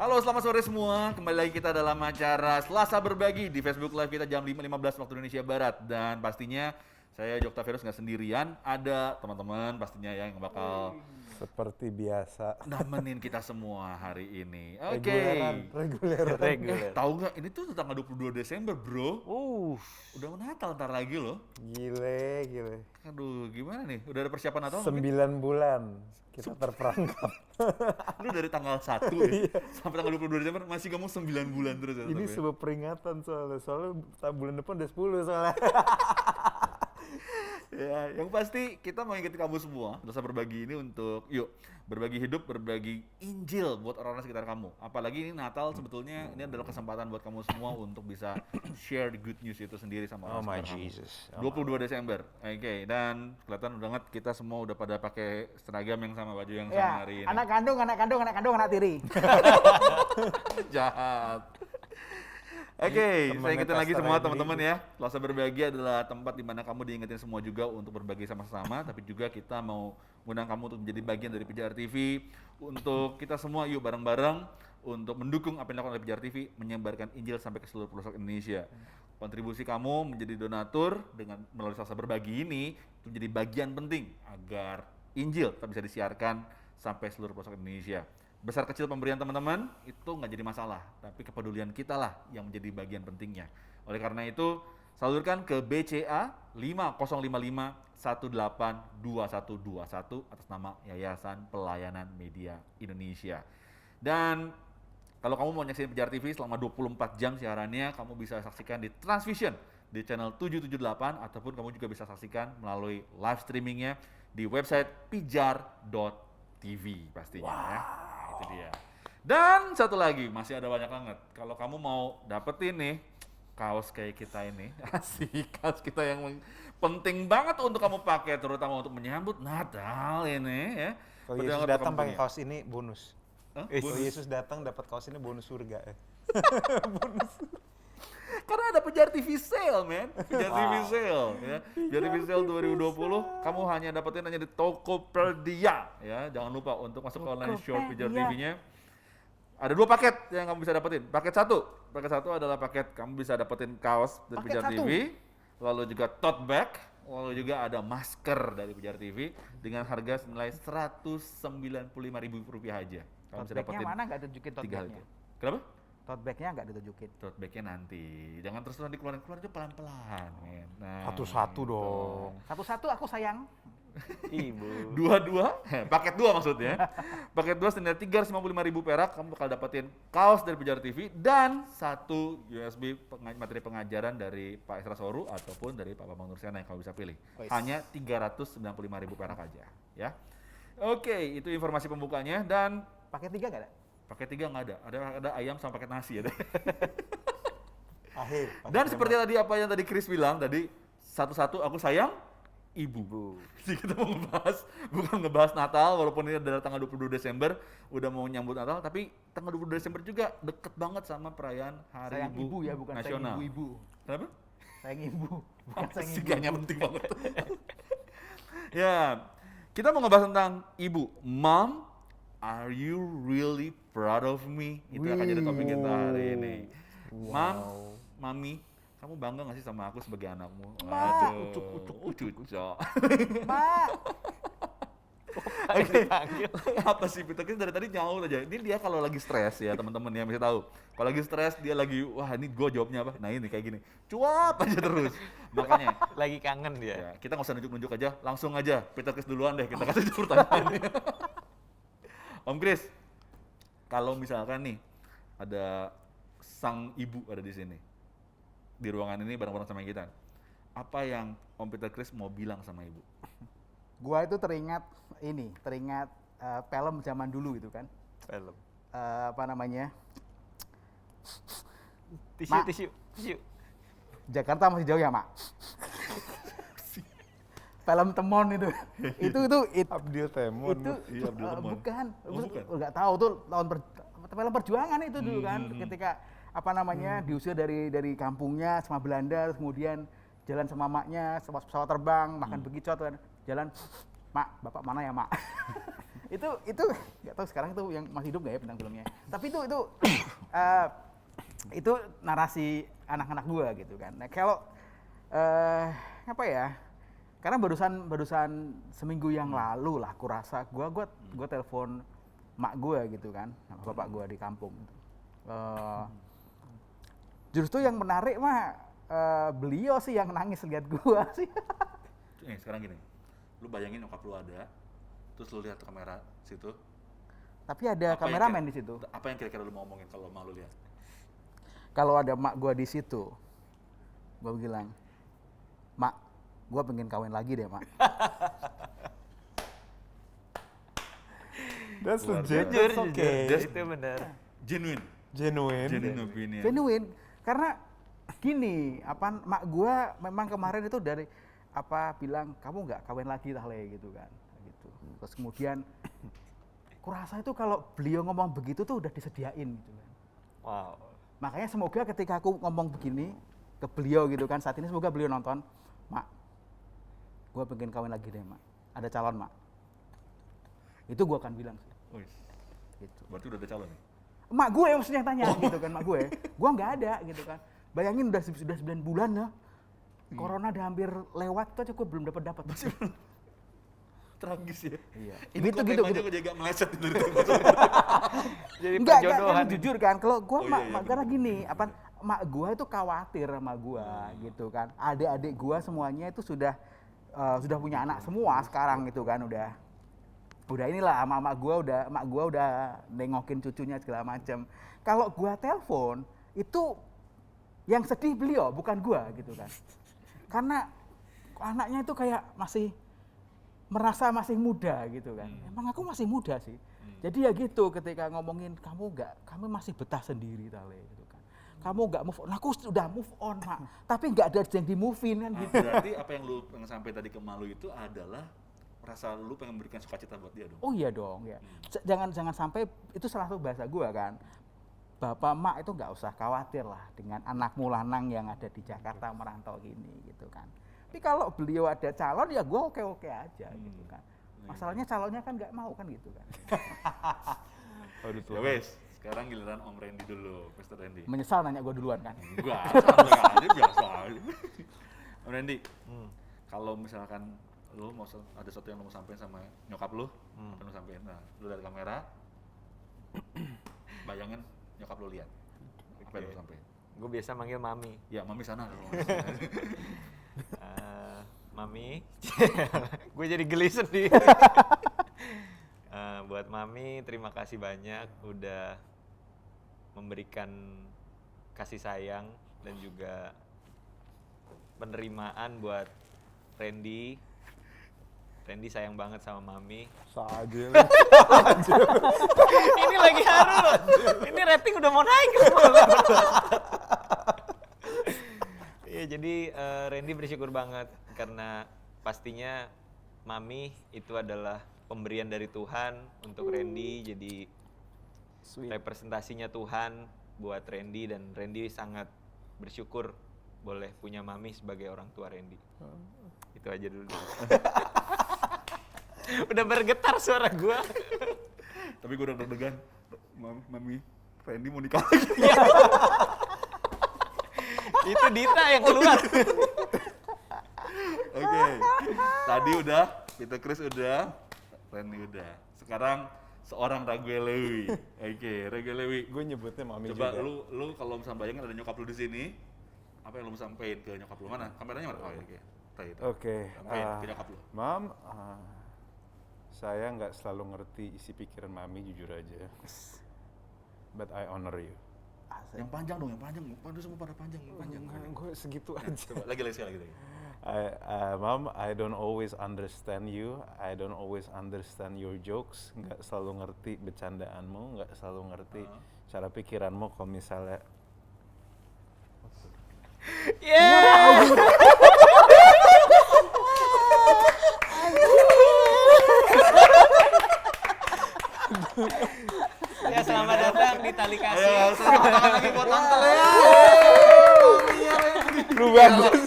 Halo, selamat sore semua. Kembali lagi kita dalam acara Selasa Berbagi di Facebook Live kita jam 5.15 waktu Indonesia Barat. Dan pastinya saya Joktavianus nggak sendirian, ada teman-teman pastinya yang bakal seperti biasa nemenin kita semua hari ini. Oke. reguler. Tahu nggak? Ini tuh tanggal 22 Desember, bro. Udah mau Natal ntar lagi loh. Gile. Aduh, gimana nih? Udah ada persiapan Natal? 9 bulan kita terperangkap. Lu dari tanggal 1 ya, sampai tanggal 22 Desember masih kamu 9 bulan terus ya? Ini sebuah peringatan soalnya bulan depan udah 10 soalnya. Ya, yang pasti kita mau ingetin kamu semua Selasa Berbagi ini untuk yuk berbagi hidup, berbagi Injil buat orang-orang sekitar kamu. Apalagi ini Natal, sebetulnya ini adalah kesempatan buat kamu semua untuk bisa share the good news itu sendiri sama orang sekitar kamu. 22 Desember, oke. Dan kelihatan banget kita semua udah pada pakai seragam yang sama, baju yang sama hari ini. Anak kandung, anak tiri. Jahat. Oke, saya ingetin lagi semua teman-teman ya. Selasa Berbagi adalah tempat di mana kamu diingetin semua juga untuk berbagi sama-sama, tapi juga kita mau mengundang kamu untuk menjadi bagian dari PJR TV, untuk kita semua yuk bareng-bareng untuk mendukung apa yang dilakukan oleh PJR TV, menyebarkan Injil sampai ke seluruh pelosok Indonesia. Kontribusi kamu menjadi donatur dengan melalui Selasa Berbagi ini itu menjadi bagian penting agar Injil tetap bisa disiarkan sampai seluruh pelosok Indonesia. Besar kecil pemberian teman-teman itu nggak jadi masalah, tapi kepedulian kita lah yang menjadi bagian pentingnya. Oleh karena itu, salurkan ke BCA 5055182121 atas nama Yayasan Pelayanan Media Indonesia. Dan kalau kamu mau nyaksiin PJR TV selama 24 jam siarannya, kamu bisa saksikan di Transvision di channel 778 ataupun kamu juga bisa saksikan melalui live streamingnya di website pijar.tv pastinya ya. Itu dia. Dan satu lagi, masih ada banyak banget. Kalau kamu mau dapetin nih kaos kayak kita ini, asik, kaos kita yang penting banget untuk kamu pakai, terutama untuk menyambut Natal ini ya. Kalau Yesus datang pakai kaos ini bonus. Kalau Yesus datang dapat kaos ini bonus surga. Bonus. Karena ada PJR TV Sale, men. PJR TV Sale, ya. PJR TV Sale 2020, kamu hanya dapetin hanya di Tokopedia, ya. Jangan lupa untuk masuk ke online shop PJR TV-nya. Ada 2 paket yang kamu bisa dapetin. Paket satu adalah paket kamu bisa dapetin kaos dari PJR TV, lalu juga tote bag, lalu juga ada masker dari PJR TV dengan harga senilai Rp195.000 aja. Kamu bisa dapetin. Mana nggak tunjukin tote bag-nya? Kenapa? Tote bag-nya nggak ditunjukin. Tote bag-nya nanti. Jangan terus dikeluarin aja pelan-pelan. Nah, Satu-satu dong. Satu-satu aku sayang. Ibu. Dua-dua, paket 2 maksudnya. Paket 2 senilai Rp355.000, kamu bakal dapetin kaos dari PJR TV dan 1 USB materi pengajaran dari Pak Esra Soru ataupun dari Pak Bambang Nursena yang kamu bisa pilih. Hanya Rp395.000 aja, ya. Oke, itu informasi pembukanya. Dan paket 3 nggak ada? Paket 3 nggak ada. Ada ayam sama paket nasi ada. Akhir. Dan seperti tadi apa yang tadi Chris bilang tadi, satu-satu aku sayang ibu. Jadi kita mau bukan ngebahas Natal, walaupun ini adalah tanggal 22 Desember, udah mau nyambut Natal, tapi tanggal 22 Desember juga deket banget sama perayaan Hari Sayang Ibu ya, bukan Nasional. sayang ibu-ibu. Kenapa? Sayang ibu, bukan sayang ibu. Siganya penting banget. Ya, kita mau ngebahas tentang ibu. Mom, are you really proud of me? Itu akan jadi topik kita hari ini. Mom, Mami, kamu bangga gak sih sama aku sebagai anakmu? Ucuk. Mak. Oke. Apa sih Peter Chris dari tadi nyaut aja. Ini dia kalau lagi stres ya teman-teman ya, bisa tahu. Kalau lagi stres dia lagi, wah ini gue jawabnya apa? Nah ini kayak gini, cuap aja terus. Makanya lagi kangen dia. ya, kita nggak usah nunjuk-nunjuk aja, langsung aja Peter Chris duluan deh, kita kasih pertanyaan. Om Chris, kalau misalkan nih ada sang ibu ada di sini, di ruangan ini bareng-bareng sama kita, apa yang Om Peter Chris mau bilang sama ibu? Gua itu teringat film zaman dulu gitu kan. Film. Apa namanya? Tisu. Jakarta masih jauh ya, Mak? Film Temon itu. itu Abdil Temon. Iya, Abdul Temon. Bukan. Bukan. Enggak tahu tuh film perjuangan itu dulu kan, ketika apa namanya diusir dari kampungnya sama Belanda, terus kemudian jalan sama maknya, pesawat terbang, makan bekicot kan, jalan, Mak, bapak mana ya Mak? itu nggak tahu sekarang itu yang masih hidup nggak ya bintang filmnya. Tapi itu narasi anak-anak gua gitu kan. Nah kalau apa ya? Karena barusan seminggu yang lalu lah, aku rasa gua telepon mak gua gitu kan, sama bapak gua di kampung. Justru yang menarik mah beliau sih yang nangis lihat gua sih. Sekarang gini, lu bayangin nyokap lu ada, terus lu lihat kamera situ. Tapi ada kameramen di situ. Apa yang kira-kira lu mau ngomongin kalau mak lu lihat? Kalau ada mak gua di situ, gua bilang, "Mak, gua pengen kawin lagi deh, Mak." That's legit, Jujur, that's okay. jujur. Itu benar. Genuine opinion. Genuine. Karena gini, mak gua memang kemarin itu dari bilang kamu nggak kawin lagi Tahle gitu kan, gitu. Terus kemudian, kurasa itu kalau beliau ngomong begitu tuh udah disediain gitu kan. Wow. Makanya semoga ketika aku ngomong begini ke beliau gitu kan, saat ini semoga beliau nonton, "Mak, gua pengen kawin lagi deh, Mak. Ada calon, Mak." Itu gua akan bilang sih. Wih, Gitu. berarti udah ada calon nih? Mak gue maksudnya yang tanya gitu kan, mak gue. Gua nggak ada gitu kan. Bayangin udah 9 bulan ya. Corona udah hampir lewat tuh aku belum dapat. Tragis ya. Iya. Ini Gitu. kok jaga meleset dari Jadi Enggak, perjodohan. kan jujur kan. Kalau gua Oh, iya, karena gini, mak gua itu khawatir sama gua gitu kan. Adik-adik gua semuanya itu sudah punya anak semua sekarang gitu kan, udah inilah mak gua udah nengokin cucunya segala macam. Kalau gua telepon itu yang sedih beliau bukan gua gitu kan. Karena anaknya itu kayak merasa masih muda gitu kan. Emang aku masih muda sih. Jadi ya gitu ketika ngomongin kamu masih betah sendiri Tahle gitu kan. Kamu nggak move on. Aku sudah move on, Mak. Tapi nggak ada yang di move in kan gitu. Berarti apa yang lu pengen sampai tadi ke malu itu adalah rasa lu pengen memberikan sukacita buat dia dong. Oh iya dong ya. Jangan sampai itu salah satu bahasa gua kan. Bapak mak itu nggak usah khawatir lah dengan anakmu lanang yang ada di Jakarta merantau gini gitu kan. Tapi kalau beliau ada calon ya gua oke aja gitu kan. Masalahnya calonnya kan nggak mau kan gitu kan. Ya wes, sekarang giliran Om Randy dulu, Mr. Randy. Menyesal nanya gua duluan kan. Enggak, santai aja biasa aja. Om Randy, kalau misalkan lu mau ada sesuatu yang lu mau sampein sama nyokap lu, apa yang lu sampein? Nah, lu dari kamera, bayangin nyokap lu lihat. Apa yang lu sampein? Gue biasa manggil Mami. Ya, Mami sana dong. Mami, gue jadi geli sendiri. Buat Mami, terima kasih banyak udah memberikan kasih sayang dan juga penerimaan buat Randy. Randy sayang banget sama Mami. Saja. Ini lagi haru loh. Ini rating udah mau naik. Iya, jadi Randy bersyukur banget karena pastinya Mami itu adalah pemberian dari Tuhan untuk Randy. Jadi representasinya Tuhan buat Randy dan Randy sangat bersyukur boleh punya Mami sebagai orang tua Randy. Itu aja dulu. Udah bergetar suara gua. Tapi gue udah deg-degan. Mami, Randy mau nikah lagi. Itu Dita yang keluar. Oke, tadi udah, Peter Chris udah, Randy udah. Sekarang seorang Raguelewi. Oke, Raguelewi. Gue nyebutnya Mami Coba juga. lu kalau misalnya bayangin ada nyokap lu di sini, apa yang lu mau sampein ke nyokap lu? Mana? Kameranya mana? Oh, oke. Oke. Sampein ke nyokap lu. Mam, saya nggak selalu ngerti isi pikiran Mami, jujur aja. But I honor you. Yang panjang dong, yang panjang. Pada semua pada panjang. Gue segitu aja. Coba lagi sekali lagi. Mom, I don't always understand you. I don't always understand your jokes. Nggak selalu ngerti bercandaanmu, nggak selalu ngerti cara pikiranmu kalau misalnya. Ya, selamat datang di Tali Kasih. Ayo, selamat datang lagi buat tante ya. Lu bagus.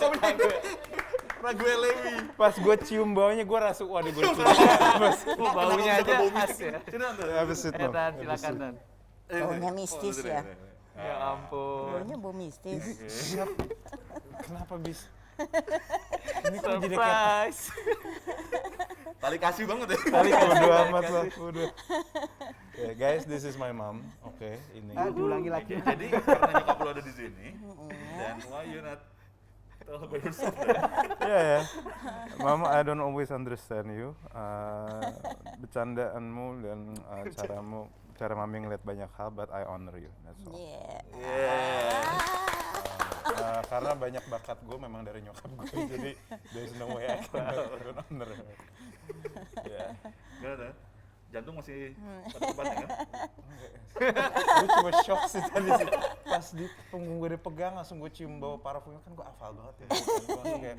Lagu Lewi. Pas gue cium baunya gue rasa waduh gue curiga. Mas, Baunya aja khas ya. Sini Tante. habis itu. Tan, silakan Tan. Baunya mistis ya. Ya ampun. Baunya bau mistis. Kenapa bis? Ini kok jadi kayak Surprise. Tali kasih banget ya. bodo amat lah, bodo. Ya guys, this is my mom. Oke, ini. Diulangi lagi. Oke, jadi karena nyokap lo ada di sini, dan why you not tell about yourself? Ya. Mom, I don't always understand you. Bercandaanmu dan cara mami ngeliat banyak hal, but I honor you. That's all. Yeah. Karena banyak bakat gue memang dari nyokap gue, jadi there's no way I can honor her. Ya. Gimana? Jantung masih pada tempatnya kan? Gue cuma shock sih tadi sih. Pas di punggung gue dipegang langsung gue cium bau parfumnya, kan gue hafal banget ya. Gue langsung kayak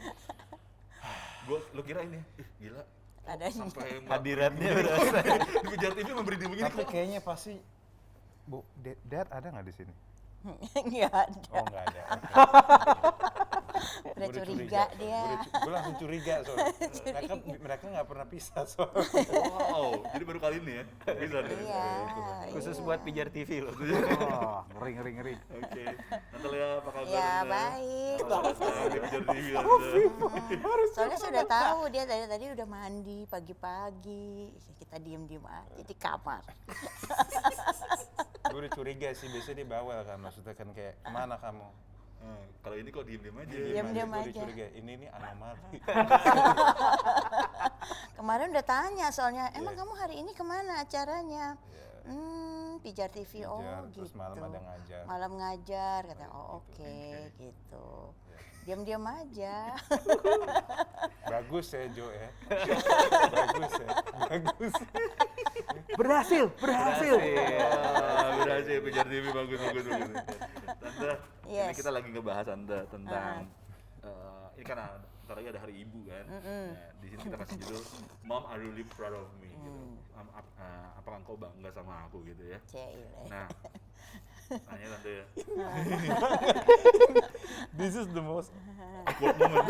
Lo kira ini, gila. Ada Sampai Hadiratnya berasa. di Pijar TV memberi dia begini tapi kok. kayaknya pasti Bu, Dad ada nggak di sini? nggak ada. Oh nggak ada. Udah curiga dia. Gue langsung curiga soalnya. Mereka nggak pernah pisah soalnya. Wow, jadi baru kali ini ya? Bisa deh. Iya. Khusus buat Pijar TV loh. Oh, ngeri. Oke. Nanti ya apa kabar? Ya baik. Di Pijar TV Tante. Soalnya sudah tahu dia tadi udah mandi pagi-pagi. Kita diem-diem aja di kamar. Gue udah curiga sih, biasanya dia bawel kan, maksudnya kan kayak kemana kamu? Kalau ini kok diem-diem aja. Diam-diam Gue udah aja. curiga, ini anomali. Kemarin udah tanya soalnya, emang kamu hari ini kemana acaranya? Pijar TV, oh Pijar, gitu. terus malam ada ngajar. Malam ngajar, kata oh oke, gitu. Diam-diam aja. Bagus ya Jo ya. Bagus ya. Bagus. Berhasil. Berhasil Pijar TV bagus. Tante, ini Yes. kita lagi ngebahas Tante tentang ini kan ntar lagi ada Hari Ibu kan. Nah, di sini kita kasih judul Mom, are you really proud of me? Gitu. Apakah engkau bangga sama aku gitu ya? Cile. Nah, tanya Tante ya. This is the most Awkward moment.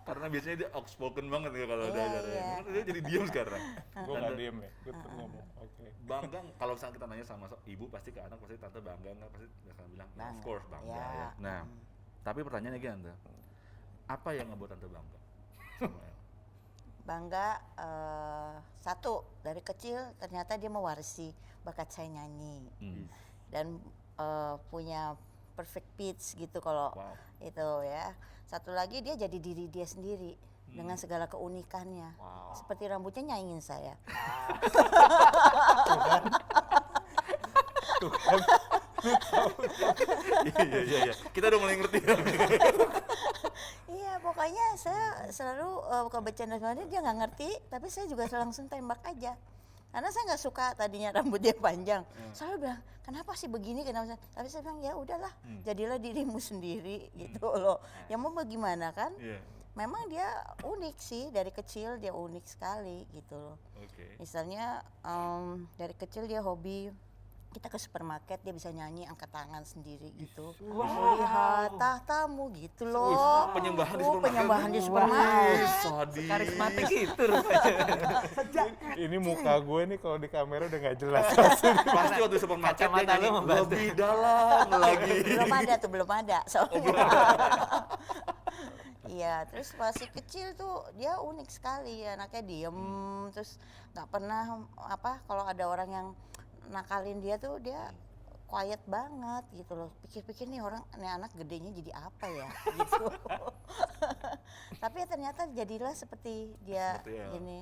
Karena biasanya dia outspoken banget ya kalau ada Iya, acara. iya. Dia jadi diam sekarang. gue nggak diem ya. Gue tetap ngomong. Oke. Bangga, kalau misalnya kita nanya sama ibu pasti ke anak, pasti tante bangga nggak? Pasti akan bilang, "Ya, of Bangga. course bangga Ya. ya. Nah, tapi pertanyaannya gini Tante, apa yang ngebuat Tante bangga? Sama El? Bangga satu dari kecil ternyata dia mewarisi bakat saya nyanyi dan punya perfect pitch gitu kalau Wow. itu ya. Satu lagi dia jadi diri dia sendiri dengan segala keunikannya. Wow. Seperti rambutnya nyaingin saya. Iya. Kita udah mulai ngerti ya. Iya, pokoknya saya selalu kalau bercanda sama dia nggak ngerti, tapi saya juga langsung tembak aja. Karena saya nggak suka tadinya rambut dia panjang. Selalu bilang, kenapa sih begini? Kenapa? Tapi saya bilang, ya udahlah, jadilah dirimu sendiri gitu loh. Ya mau bagaimana kan? Iya. Memang dia unik sih, dari kecil dia unik sekali gitu loh. Oke. Misalnya dari kecil dia hobi, kita ke supermarket dia bisa nyanyi angkat tangan sendiri gitu. Melihat tahtamu gitu loh. Penyembahan di Oh, supermarket. penyembahan di supermarket. Sadis. Karismatik itu rupanya. Ini muka gue nih kalau di kamera udah nggak jelas. Pasti waktu supermarket dia Kacamata nyanyi lu membantu. lebih dalam lagi. Belum ada soalnya. Iya, terus masih kecil tuh dia unik sekali, anaknya diem, terus nggak pernah kalau ada orang yang nakalin dia tuh dia quiet banget gitu loh. Pikir-pikir nih anak gedenya jadi apa ya gitu. Tapi ya ternyata jadilah seperti dia Seperti El. ini.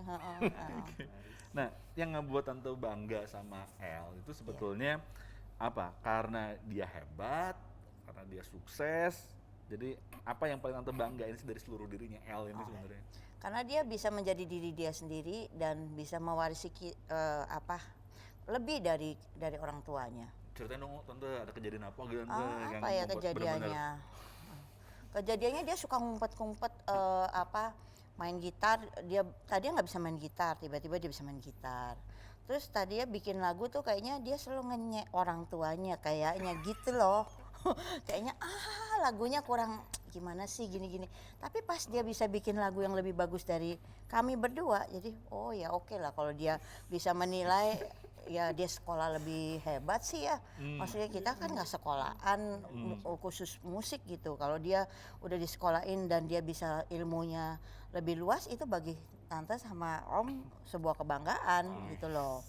Nah, yang ngebuat Tante bangga sama El itu sebetulnya apa? Karena dia hebat, karena dia sukses. Jadi apa yang paling Tante banggain sih dari seluruh dirinya El ini sebenarnya? Karena dia bisa menjadi diri dia sendiri dan bisa mewarisi lebih dari orang tuanya. Ceritain dong Tante, ada kejadian apa gitu Tante? yang Apa ya membuat kejadiannya? Kejadiannya dia suka ngumpet-ngumpet main gitar. Dia tadinya nggak bisa main gitar, tiba-tiba dia bisa main gitar. Terus tadi dia bikin lagu tuh kayaknya dia selalu ngenyek orang tuanya kayaknya gitu loh. kayaknya lagunya kurang gimana sih gini-gini. Tapi pas dia bisa bikin lagu yang lebih bagus dari kami berdua, jadi oh ya oke lah kalau dia bisa menilai ya dia sekolah lebih hebat sih ya. Maksudnya kita kan nggak sekolahan khusus musik gitu. Kalau dia udah disekolahin dan dia bisa ilmunya lebih luas, itu bagi tante sama om sebuah kebanggaan gitu loh.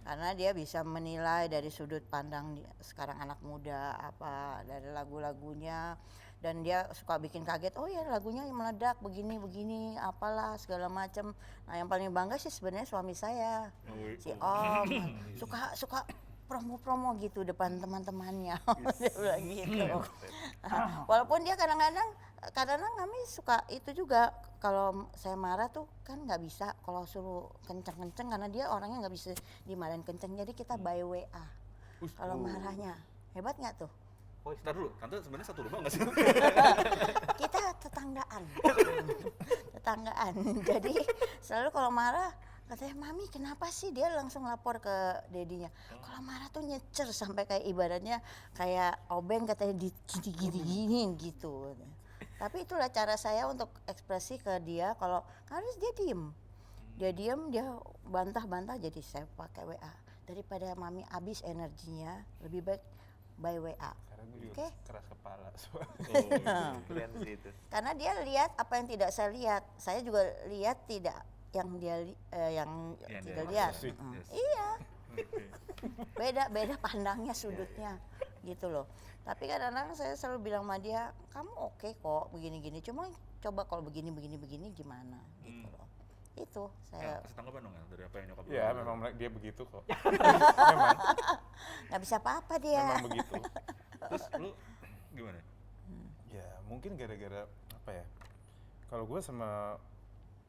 Karena dia bisa menilai dari sudut pandang sekarang anak muda apa dari lagu-lagunya, dan dia suka bikin kaget, oh ya lagunya yang meledak begini apalah segala macam. Nah yang paling bangga sih sebenarnya suami saya, si Om, suka promo-promo gitu depan teman-temannya. Dia bilang gitu. Walaupun dia kadang-kadang kami suka itu juga, kalau saya marah tuh kan nggak bisa kalau suruh kenceng-kenceng karena dia orangnya nggak bisa dimarahin kenceng, jadi kita by WA kalau marahnya. Hebat nggak tuh? Oh, sebentar dulu, tante sebenarnya satu rumah nggak sih? Kita tetanggaan. Jadi selalu kalau marah katanya, mami kenapa sih, dia langsung lapor ke dedinya. Kalau marah tuh nyecer sampai kayak ibaratnya kayak obeng katanya gini gitu. Tapi itulah cara saya untuk ekspresi ke dia, kalau harus dia diem. Dia bantah-bantah, jadi saya pakai WA. Daripada mami habis energinya, lebih baik by WA. Karena gue juga Oke. keras kepala Keren sih itu. Karena dia lihat apa yang tidak saya lihat. Saya juga lihat tidak yang dia yang Yang tidak dia lihat. maksud. Mm. Yes. Iya. Beda pandangnya sudutnya gitu loh. Tapi kadang-kadang saya selalu bilang sama dia, kamu oke kok begini-gini, cuma coba kalau begini gimana gitu loh. Itu Ya, saya kasih tanggapan dong ya dari apa yang nyokap lu ya bilang. memang dia begitu kok. nggak bisa apa-apa dia. Memang begitu. Terus lu gimana? Ya mungkin gara-gara apa ya, kalau gue sama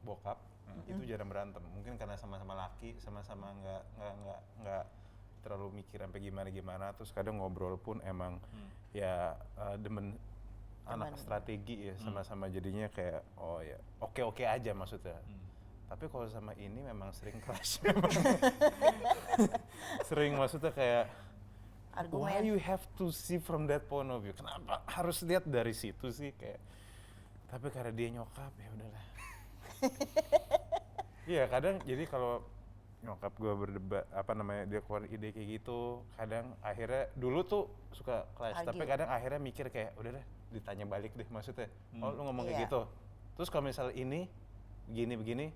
bokap itu jarang berantem, mungkin karena sama-sama laki, sama-sama nggak terlalu mikir sampai gimana, terus kadang ngobrol pun emang ya demen anak strategi ya, sama-sama jadinya kayak oh ya oke aja maksudnya. Tapi kalau sama ini memang sering clash memang. Sering maksudnya kayak why Argumen. you have to see from that point of view, kenapa harus lihat dari situ sih, kayak tapi karena dia nyokap ya udahlah. Iya kadang jadi kalau nyokap gue berdebat apa namanya, dia keluar ide kayak gitu, kadang akhirnya dulu tuh suka clash, tapi kadang akhirnya mikir kayak udah deh ditanya balik deh maksudnya, oh lu ngomong kayak Iya. gitu, terus kalau misalnya ini begini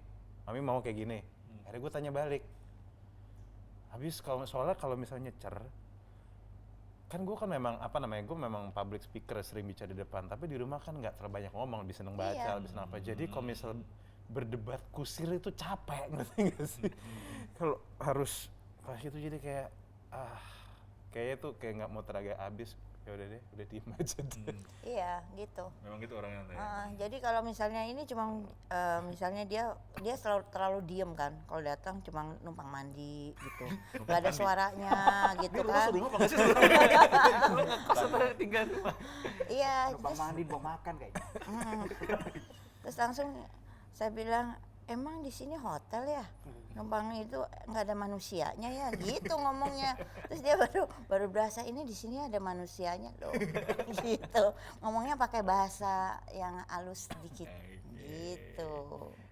mami mau kayak gini, akhirnya gue tanya balik. Habis soalnya kalau misalnya nyecer, kan gue kan memang apa namanya, gue memang public speaker, sering bicara di depan, tapi di rumah kan nggak terlalu banyak ngomong, lebih seneng baca, Iya. lebih seneng apa. Jadi kalau misal berdebat kusir itu capek, ngerti nggak sih? Kalau harus pas itu jadi kayak kayaknya tuh kayak nggak mau tenaga habis, ya udah deh, udah diem aja deh. Iya gitu. Memang gitu orangnya tante ya? Jadi kalau misalnya ini cuma misalnya dia terlalu diem kan, kalau datang cuma numpang mandi gitu, nggak ada suaranya gitu Ini rumah kan. serumah apa nggak sih? Lu ngekos atau tinggal di rumah? Iya, Numpang terus, mandi, bawa makan kayaknya. terus langsung saya bilang, emang di sini hotel ya? Numpang itu nggak ada manusianya ya, gitu ngomongnya. Terus dia baru berasa ini di sini ada manusianya loh, gitu. Ngomongnya pakai bahasa yang halus sedikit, gitu.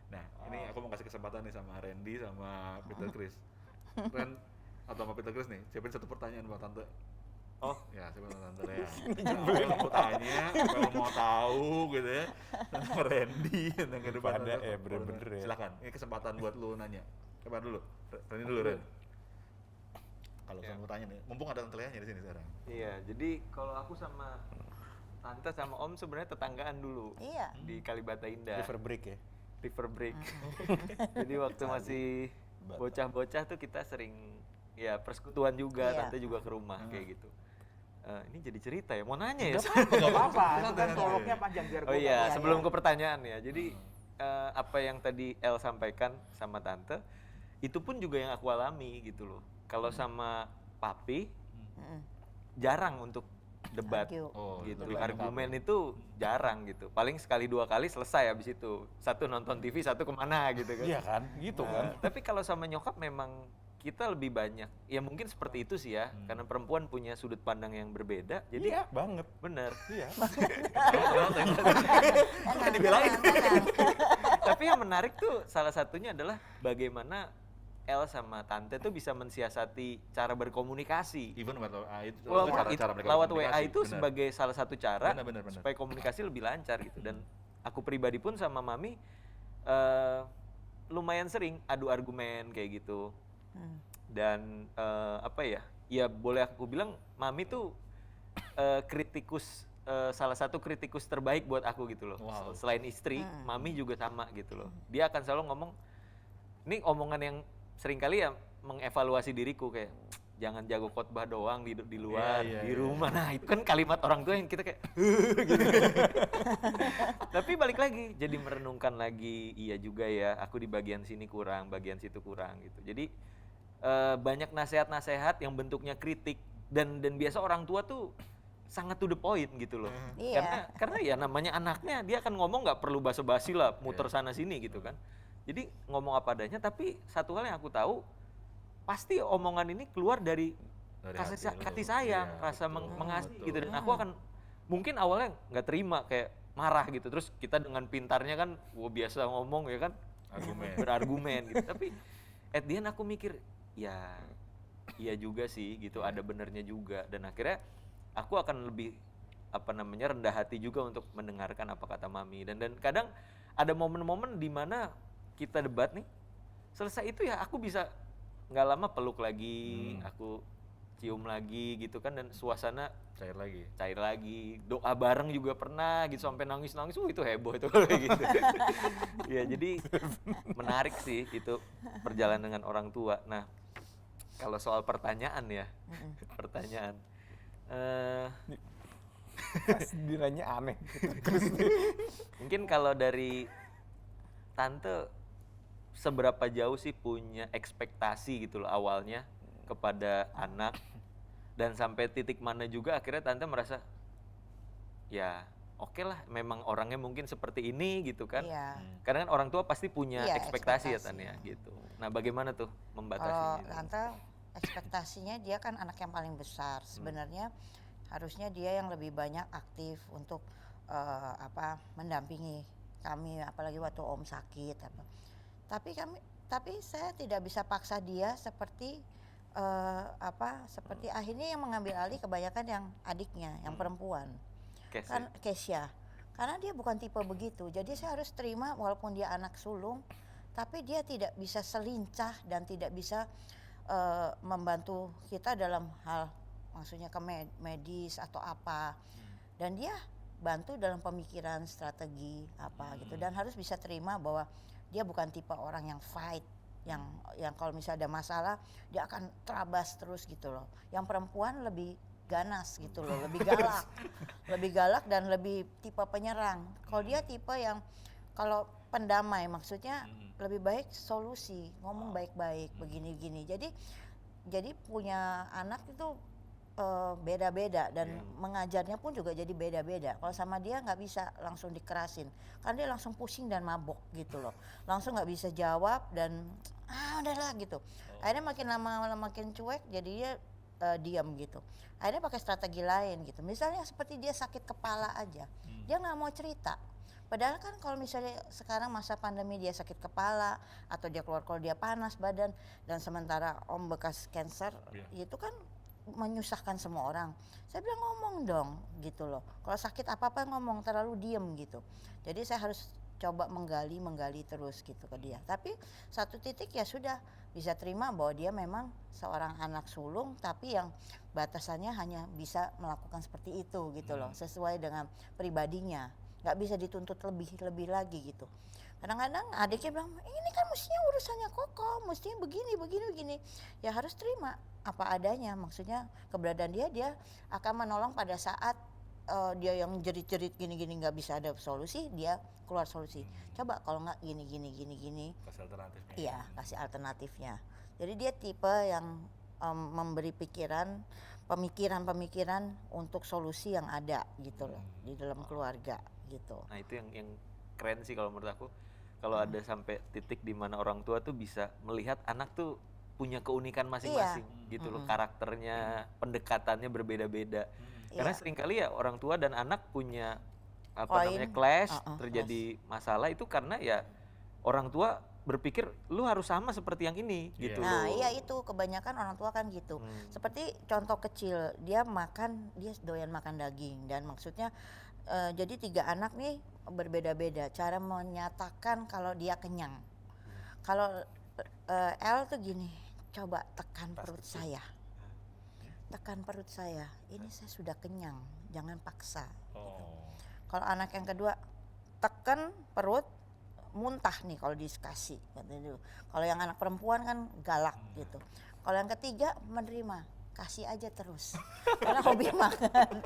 Nah, ini aku mau kasih kesempatan nih sama Randy sama Peter Chris. Ren atau sama Peter Chris nih, siapin satu pertanyaan buat tante. Oh, Ya, siapa tante ya? Apa yang mau tanya, apa yang mau tahu gitu ya, sama Randy tentang kehidupan Pada tante. ya, bener-bener ya. Silakan, ini kesempatan buat lu nanya. Siapa dulu? Randy dulu, Ren. Kalau Ya. kamu mau tanya nih, mumpung ada tante Leahnya di sini sekarang. iya. Jadi kalau aku sama tante sama om sebenarnya tetanggaan dulu Iya. di Kalibata Indah. River break ya. River Break. Jadi waktu masih bocah-bocah tuh kita sering ya persekutuan juga, Iya. tante juga ke rumah kayak gitu. Ini jadi cerita ya, mau nanya ya? Gak apa-apa, itu kan prolognya panjang biar Oh gua iya, nggak sebelum tanya. ke pertanyaan ya. Jadi apa yang tadi El sampaikan sama tante, itu pun juga yang aku alami gitu loh. Kalau sama papi, jarang untuk debat Argue. Oh, gitu. lebih Argumen itu jarang gitu. Paling sekali dua kali selesai habis itu. Satu nonton TV, satu kemana gitu kan. Iya kan, gitu kan. Tapi kalau sama nyokap memang kita lebih banyak, ya mungkin seperti itu sih ya, karena perempuan punya sudut pandang yang berbeda, jadi Iya, banget. bener. Iya. Dibelain. Tapi yang menarik tuh salah satunya adalah bagaimana El sama Tante tuh bisa mensiasati cara berkomunikasi. Even itu Lewat mereka WA berkomunikasi, itu benar. sebagai salah satu cara Benar. supaya komunikasi lebih lancar gitu. Dan aku pribadi pun sama Mami lumayan sering adu argumen kayak gitu. Dan apa ya? Ya boleh aku bilang Mami tuh kritikus salah satu kritikus terbaik buat aku gitu loh. Wow. Selain istri, Mami juga sama gitu loh. Dia akan selalu ngomong, ini omongan yang seringkali ya mengevaluasi diriku kayak jangan jago khotbah doang di luar, Iya, di iya. rumah. Nah, itu kan kalimat orang tua yang kita kayak gitu. Tapi balik lagi, jadi merenungkan lagi, iya juga ya, aku di bagian sini kurang, bagian situ kurang gitu. Jadi banyak nasihat-nasihat yang bentuknya kritik dan biasa orang tua tuh sangat to the point gitu loh. Iya. Karena ya namanya anaknya, dia akan ngomong nggak perlu basa-basi lah, muter sana sini gitu kan. Jadi ngomong apa adanya, tapi satu hal yang aku tahu, pasti omongan ini keluar dari kasih hati lu. sayang, Iya, rasa betul, mengasihi betul. gitu. Dan aku akan mungkin awalnya nggak terima, kayak marah gitu. Terus kita dengan pintarnya kan, biasa ngomong ya kan, berargumen gitu. Tapi at the end aku mikir, ya iya juga sih gitu, ada benernya juga. Dan akhirnya aku akan lebih rendah hati juga untuk mendengarkan apa kata Mami. Dan kadang ada momen-momen di mana kita debat nih, selesai itu ya aku bisa nggak lama peluk lagi, aku cium lagi gitu kan, dan suasana cair lagi, doa bareng juga pernah gitu sampai nangis-nangis, itu heboh itu kayak gitu. Ya jadi menarik sih itu perjalanan dengan orang tua. Nah, kalau soal pertanyaan ya, pertanyaan Pas dinanya aneh. mungkin kalau dari Tante seberapa jauh sih punya ekspektasi gitu loh awalnya kepada anak, dan sampai titik mana juga akhirnya Tante merasa ya oke lah, memang orangnya mungkin seperti ini gitu kan. Iya. Karena kan orang tua pasti punya Iya, ekspektasi ya ekspektasi. Tan ya gitu. Nah, bagaimana tuh Kalau membatasinya? Tante ekspektasinya dia kan anak yang paling besar. Sebenarnya harusnya dia yang lebih banyak aktif untuk mendampingi kami, apalagi waktu Om sakit apa. Tapi saya tidak bisa paksa dia seperti seperti akhirnya yang mengambil alih kebanyakan yang adiknya, yang perempuan. Casey. Kan Kesya. Karena dia bukan tipe begitu. Jadi saya harus terima walaupun dia anak sulung, tapi dia tidak bisa selincah dan tidak bisa membantu kita dalam hal maksudnya ke medis atau apa. Dan dia bantu dalam pemikiran strategi apa gitu, dan harus bisa terima bahwa dia bukan tipe orang yang fight, yang kalau misalnya ada masalah dia akan terabas terus gitu loh. Yang perempuan lebih ganas gitu loh, lebih galak dan lebih tipe penyerang. Kalau dia tipe yang kalau pendamai, maksudnya lebih baik solusi, ngomong baik-baik begini-gini. Jadi punya anak itu beda-beda, dan mengajarnya pun juga jadi beda-beda. Kalau sama dia nggak bisa langsung dikerasin, kan dia langsung pusing dan mabok gitu loh, langsung nggak bisa jawab dan udahlah gitu. Akhirnya makin lama makin cuek, jadi dia diam gitu. Akhirnya pakai strategi lain gitu. Misalnya seperti dia sakit kepala aja, dia nggak mau cerita. Padahal kan kalau misalnya sekarang masa pandemi dia sakit kepala atau dia keluar dia panas badan, dan sementara Om bekas cancer, itu kan menyusahkan semua orang. Saya bilang ngomong dong gitu loh. Kalau sakit apa-apa ngomong, terlalu diem gitu. Jadi saya harus coba menggali terus gitu ke dia. Tapi satu titik ya sudah bisa terima bahwa dia memang seorang anak sulung, tapi yang batasannya hanya bisa melakukan seperti itu gitu loh, sesuai dengan pribadinya. Nggak bisa dituntut lebih lagi gitu. Kadang-kadang adiknya bilang, ini kan mestinya urusannya Koko, mestinya begini. Ya harus terima apa adanya, maksudnya keberadaan dia akan menolong pada saat dia yang jerit-jerit gini-gini nggak bisa ada solusi, dia keluar solusi. Coba kalau nggak gini. Kasih alternatifnya. Iya, kasih alternatifnya. Jadi dia tipe yang memberi pemikiran untuk solusi yang ada gitu loh di dalam keluarga gitu. Nah, itu yang keren sih kalau menurut aku. Kalau ada sampai titik di mana orang tua tuh bisa melihat anak tuh punya keunikan masing-masing gitu loh, karakternya, pendekatannya berbeda-beda. Karena Iya. seringkali ya orang tua dan anak punya apa Poin. namanya clash, Uh-uh, terjadi masalah itu karena ya orang tua berpikir lu harus sama seperti yang ini gitu Nah, loh. iya itu kebanyakan orang tua kan gitu. Seperti contoh kecil, dia doyan makan daging dan maksudnya jadi 3 anak nih berbeda-beda cara menyatakan kalau dia kenyang. Kalau L tuh gini, coba tekan perut saya. Tekan perut saya. Ini saya sudah kenyang, jangan paksa. Kalau anak yang kedua, tekan perut, muntah nih kalau dikasih katanya. Kalau yang anak perempuan kan galak gitu. Kalau yang ketiga menerima, kasih aja terus karena hobi makan.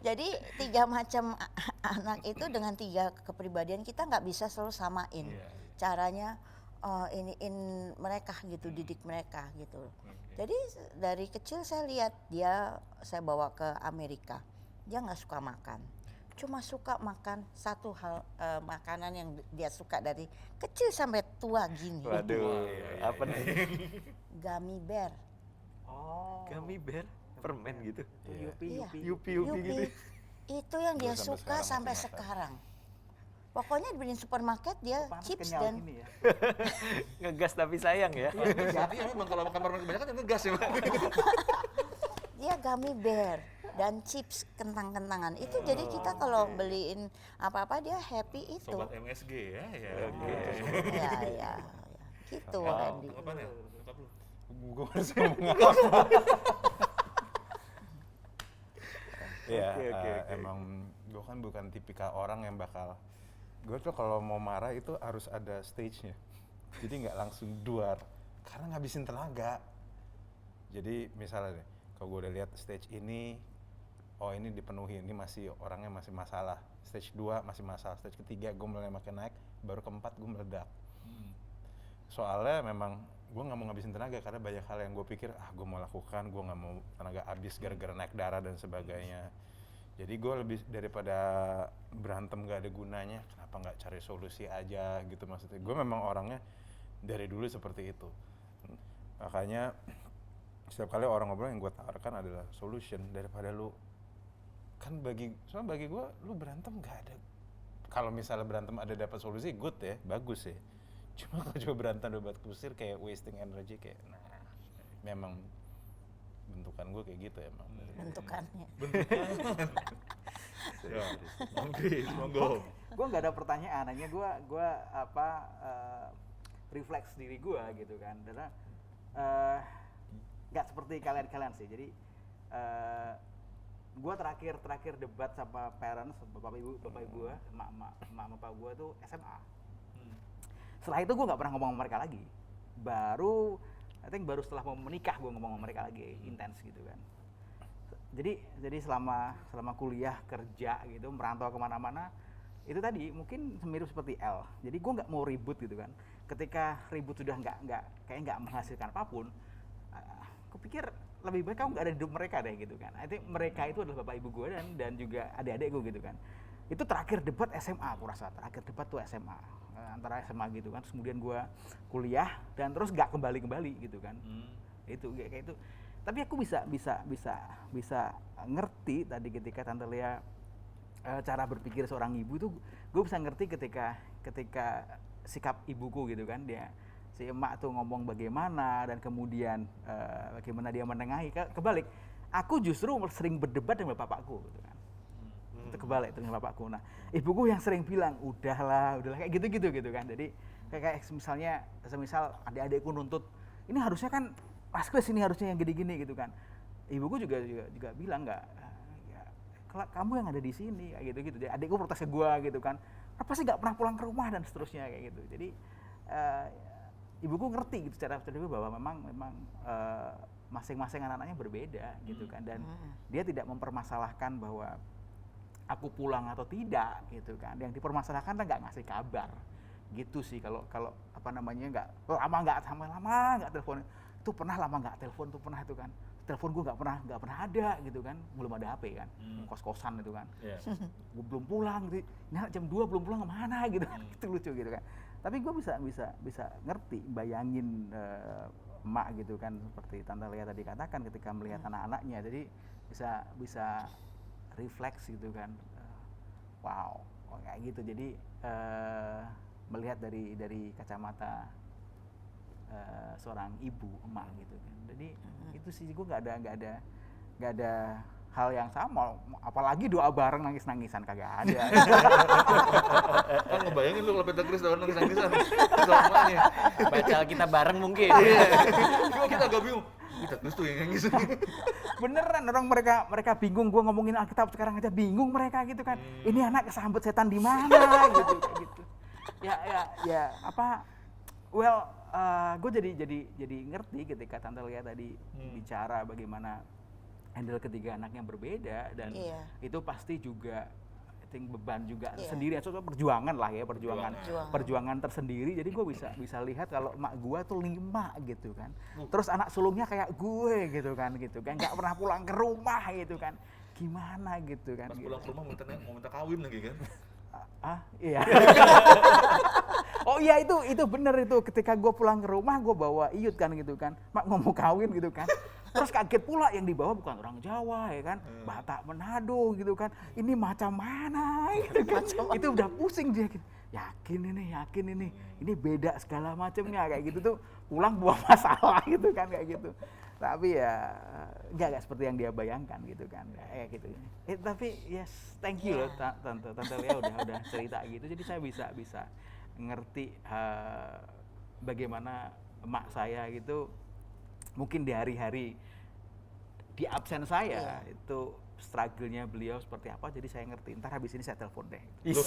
Jadi 3 macam anak itu dengan 3 kepribadian kita nggak bisa selalu samain caranya iniin mereka gitu, didik mereka gitu. Jadi dari kecil saya lihat saya bawa ke Amerika, dia nggak suka makan. Cuma suka makan satu hal makanan yang dia suka dari kecil sampai tua gini. Waduh, apa nih? Gummy bear. Oh. Gummy bear, permen gitu. Yupi, Iya. yupi. Yupi gitu. Itu yang dia Sampai suka sekarang sampai masih makan. sekarang. Pokoknya di supermarket dia Panas chips kenyal dan gini ya. Ngegas tapi sayang ya. Jadi memang kalau makan permen kebanyakan yang ngegas ya, Mbak. dia gummy bear dan chips kentang-kentangan. Itu jadi kita kalau beliin apa-apa dia happy itu. Sobat MSG ya. Ya, ya. Gitu Randy. Apa nih? Apa lu? Gue harus ngomong apa? Iya, Oke. emang gue kan bukan tipikal orang yang bakal, gue tuh kalau mau marah itu harus ada stage-nya. Jadi nggak langsung duar, karena ngabisin tenaga. Jadi misalnya deh, kalau gue udah lihat stage ini, oh ini dipenuhi, ini masih orangnya masih masalah. Stage 2 masih masalah, stage ketiga gue mulai makin naik, baru keempat gue meledak. Soalnya memang gue nggak mau ngabisin tenaga karena banyak hal yang gue pikir gue mau lakukan, gue nggak mau tenaga habis gara-gara naik darah dan sebagainya. Jadi gue lebih daripada berantem gak ada gunanya, kenapa nggak cari solusi aja gitu maksudnya. Gue memang orangnya dari dulu seperti itu. Makanya setiap kali orang ngobrol yang gue tawarkan adalah solution daripada lu kan soalnya bagi gue lu berantem gak ada. Kalau misalnya berantem ada dapat solusi good ya, bagus ya. Cuma kalau coba berantem debat kusir kayak wasting energy kayak memang bentukan gue kayak gitu emang. Bentukannya. Ya, Bang Kris, monggo. Gue nggak ada pertanyaan, hanya gue refleks diri gue gitu kan, karena nggak seperti kalian sih. Jadi gue terakhir debat sama parents, bapak ibu gue, emak bapak gue tuh SMA. Setelah itu gue nggak pernah ngomong sama mereka lagi. Baru setelah mau menikah gue ngomong sama mereka lagi, intens gitu kan. Jadi selama kuliah, kerja gitu, merantau kemana-mana, itu tadi mungkin mirip seperti L. Jadi gue nggak mau ribut gitu kan. Ketika ribut sudah nggak menghasilkan apapun, aku pikir lebih baik kamu nggak ada di hidup mereka deh gitu kan. I think mereka itu adalah bapak ibu gue dan juga adik-adik gue gitu kan. Itu terakhir debat SMA aku rasa, terakhir debat tuh SMA, antara SMA gitu kan. Terus kemudian gue kuliah dan terus nggak kembali gitu kan. Itu kayak itu. Tapi aku bisa ngerti tadi ketika Tante Lea cara berpikir seorang ibu itu, gue bisa ngerti ketika sikap ibuku gitu kan, si emak tuh ngomong bagaimana dan kemudian bagaimana dia menengahi. Kebalik, aku justru sering berdebat dengan bapakku gitu kan. Itu kebalik dengan bapakku. Nah, ibuku yang sering bilang udahlah kayak gitu gitu kan. Jadi kayak semisal adik-adikku nuntut, ini harusnya kan Mas Kris ini harusnya yang gini-gini gitu kan. Ibuku juga bilang nggak, ya, kamu yang ada di sini kayak gitu. Jadi adikku protes ke gua gitu kan. Apa sih nggak pernah pulang ke rumah dan seterusnya kayak gitu. Jadi ibuku ngerti gitu cara bahwa memang masing-masing anak-anaknya berbeda gitu kan, dan dia tidak mempermasalahkan bahwa aku pulang atau tidak gitu kan. Yang dipermasalahkan kan nggak ngasih kabar gitu sih. Kalau apa namanya lama nggak telepon. Itu pernah lama nggak telepon tuh, pernah itu kan. Telepon gue nggak pernah ada gitu kan, belum ada HP kan, kos-kosan itu kan. Gue belum pulang gitu, nah jam 2 belum pulang kemana gitu kan. Itu lucu gitu kan. Tapi gue bisa ngerti, bayangin emak gitu kan, seperti Tante Lea tadi katakan, ketika melihat anak-anaknya, jadi bisa refleks gitu kan. Wow, kayak gitu. Jadi melihat dari kacamata seorang ibu, emak gitu kan. Jadi itu sih gue nggak ada hal yang sama, apalagi doa bareng nangis-nangisan kagak ada. Kan ngebayangin lu kalau Peter doang nangis-nangisan sama emaknya. Baca kita bareng mungkin. Cuma kita agak bingung. Peter tuh yang nangis. Beneran, orang mereka bingung, gue ngomongin Alkitab sekarang aja bingung mereka gitu kan. Ini anak kesambet setan di mana gitu kayak gitu. Ya apa? Well, gue jadi ngerti ketika Tante Lia tadi bicara bagaimana handle ketiga anak yang berbeda, dan Iya. itu pasti juga I think beban juga Iya. sendiri, atau perjuangan lah ya, Perjuangan. perjuangan tersendiri. Jadi gue bisa lihat kalau emak gue tuh 5 gitu kan, terus anak sulungnya kayak gue gitu kan nggak pernah pulang ke rumah gitu kan, gimana gitu kan. Pas gitu. pulang ke rumah mau minta kawin lagi kan. Iya. Oh iya, itu bener itu, ketika gue pulang ke rumah gue bawa Iyut kan gitu kan, mak ngomong kawin gitu kan, terus kaget pula yang dibawa bukan orang Jawa ya kan, Batak Manado gitu kan, ini macam mana gitu kan, itu udah pusing dia gitu. Yakin ini beda segala macamnya kayak gitu tuh, pulang buah masalah gitu kan kayak gitu. Tapi ya enggak seperti yang dia bayangkan gitu kan, kayak gitu. Tapi yes, thank you loh Tante Lea udah cerita gitu, jadi saya bisa ngerti bagaimana emak saya gitu, mungkin di hari-hari di absen saya itu struggle-nya beliau seperti apa, jadi saya ngerti. Ntar habis ini saya telepon deh. Ya,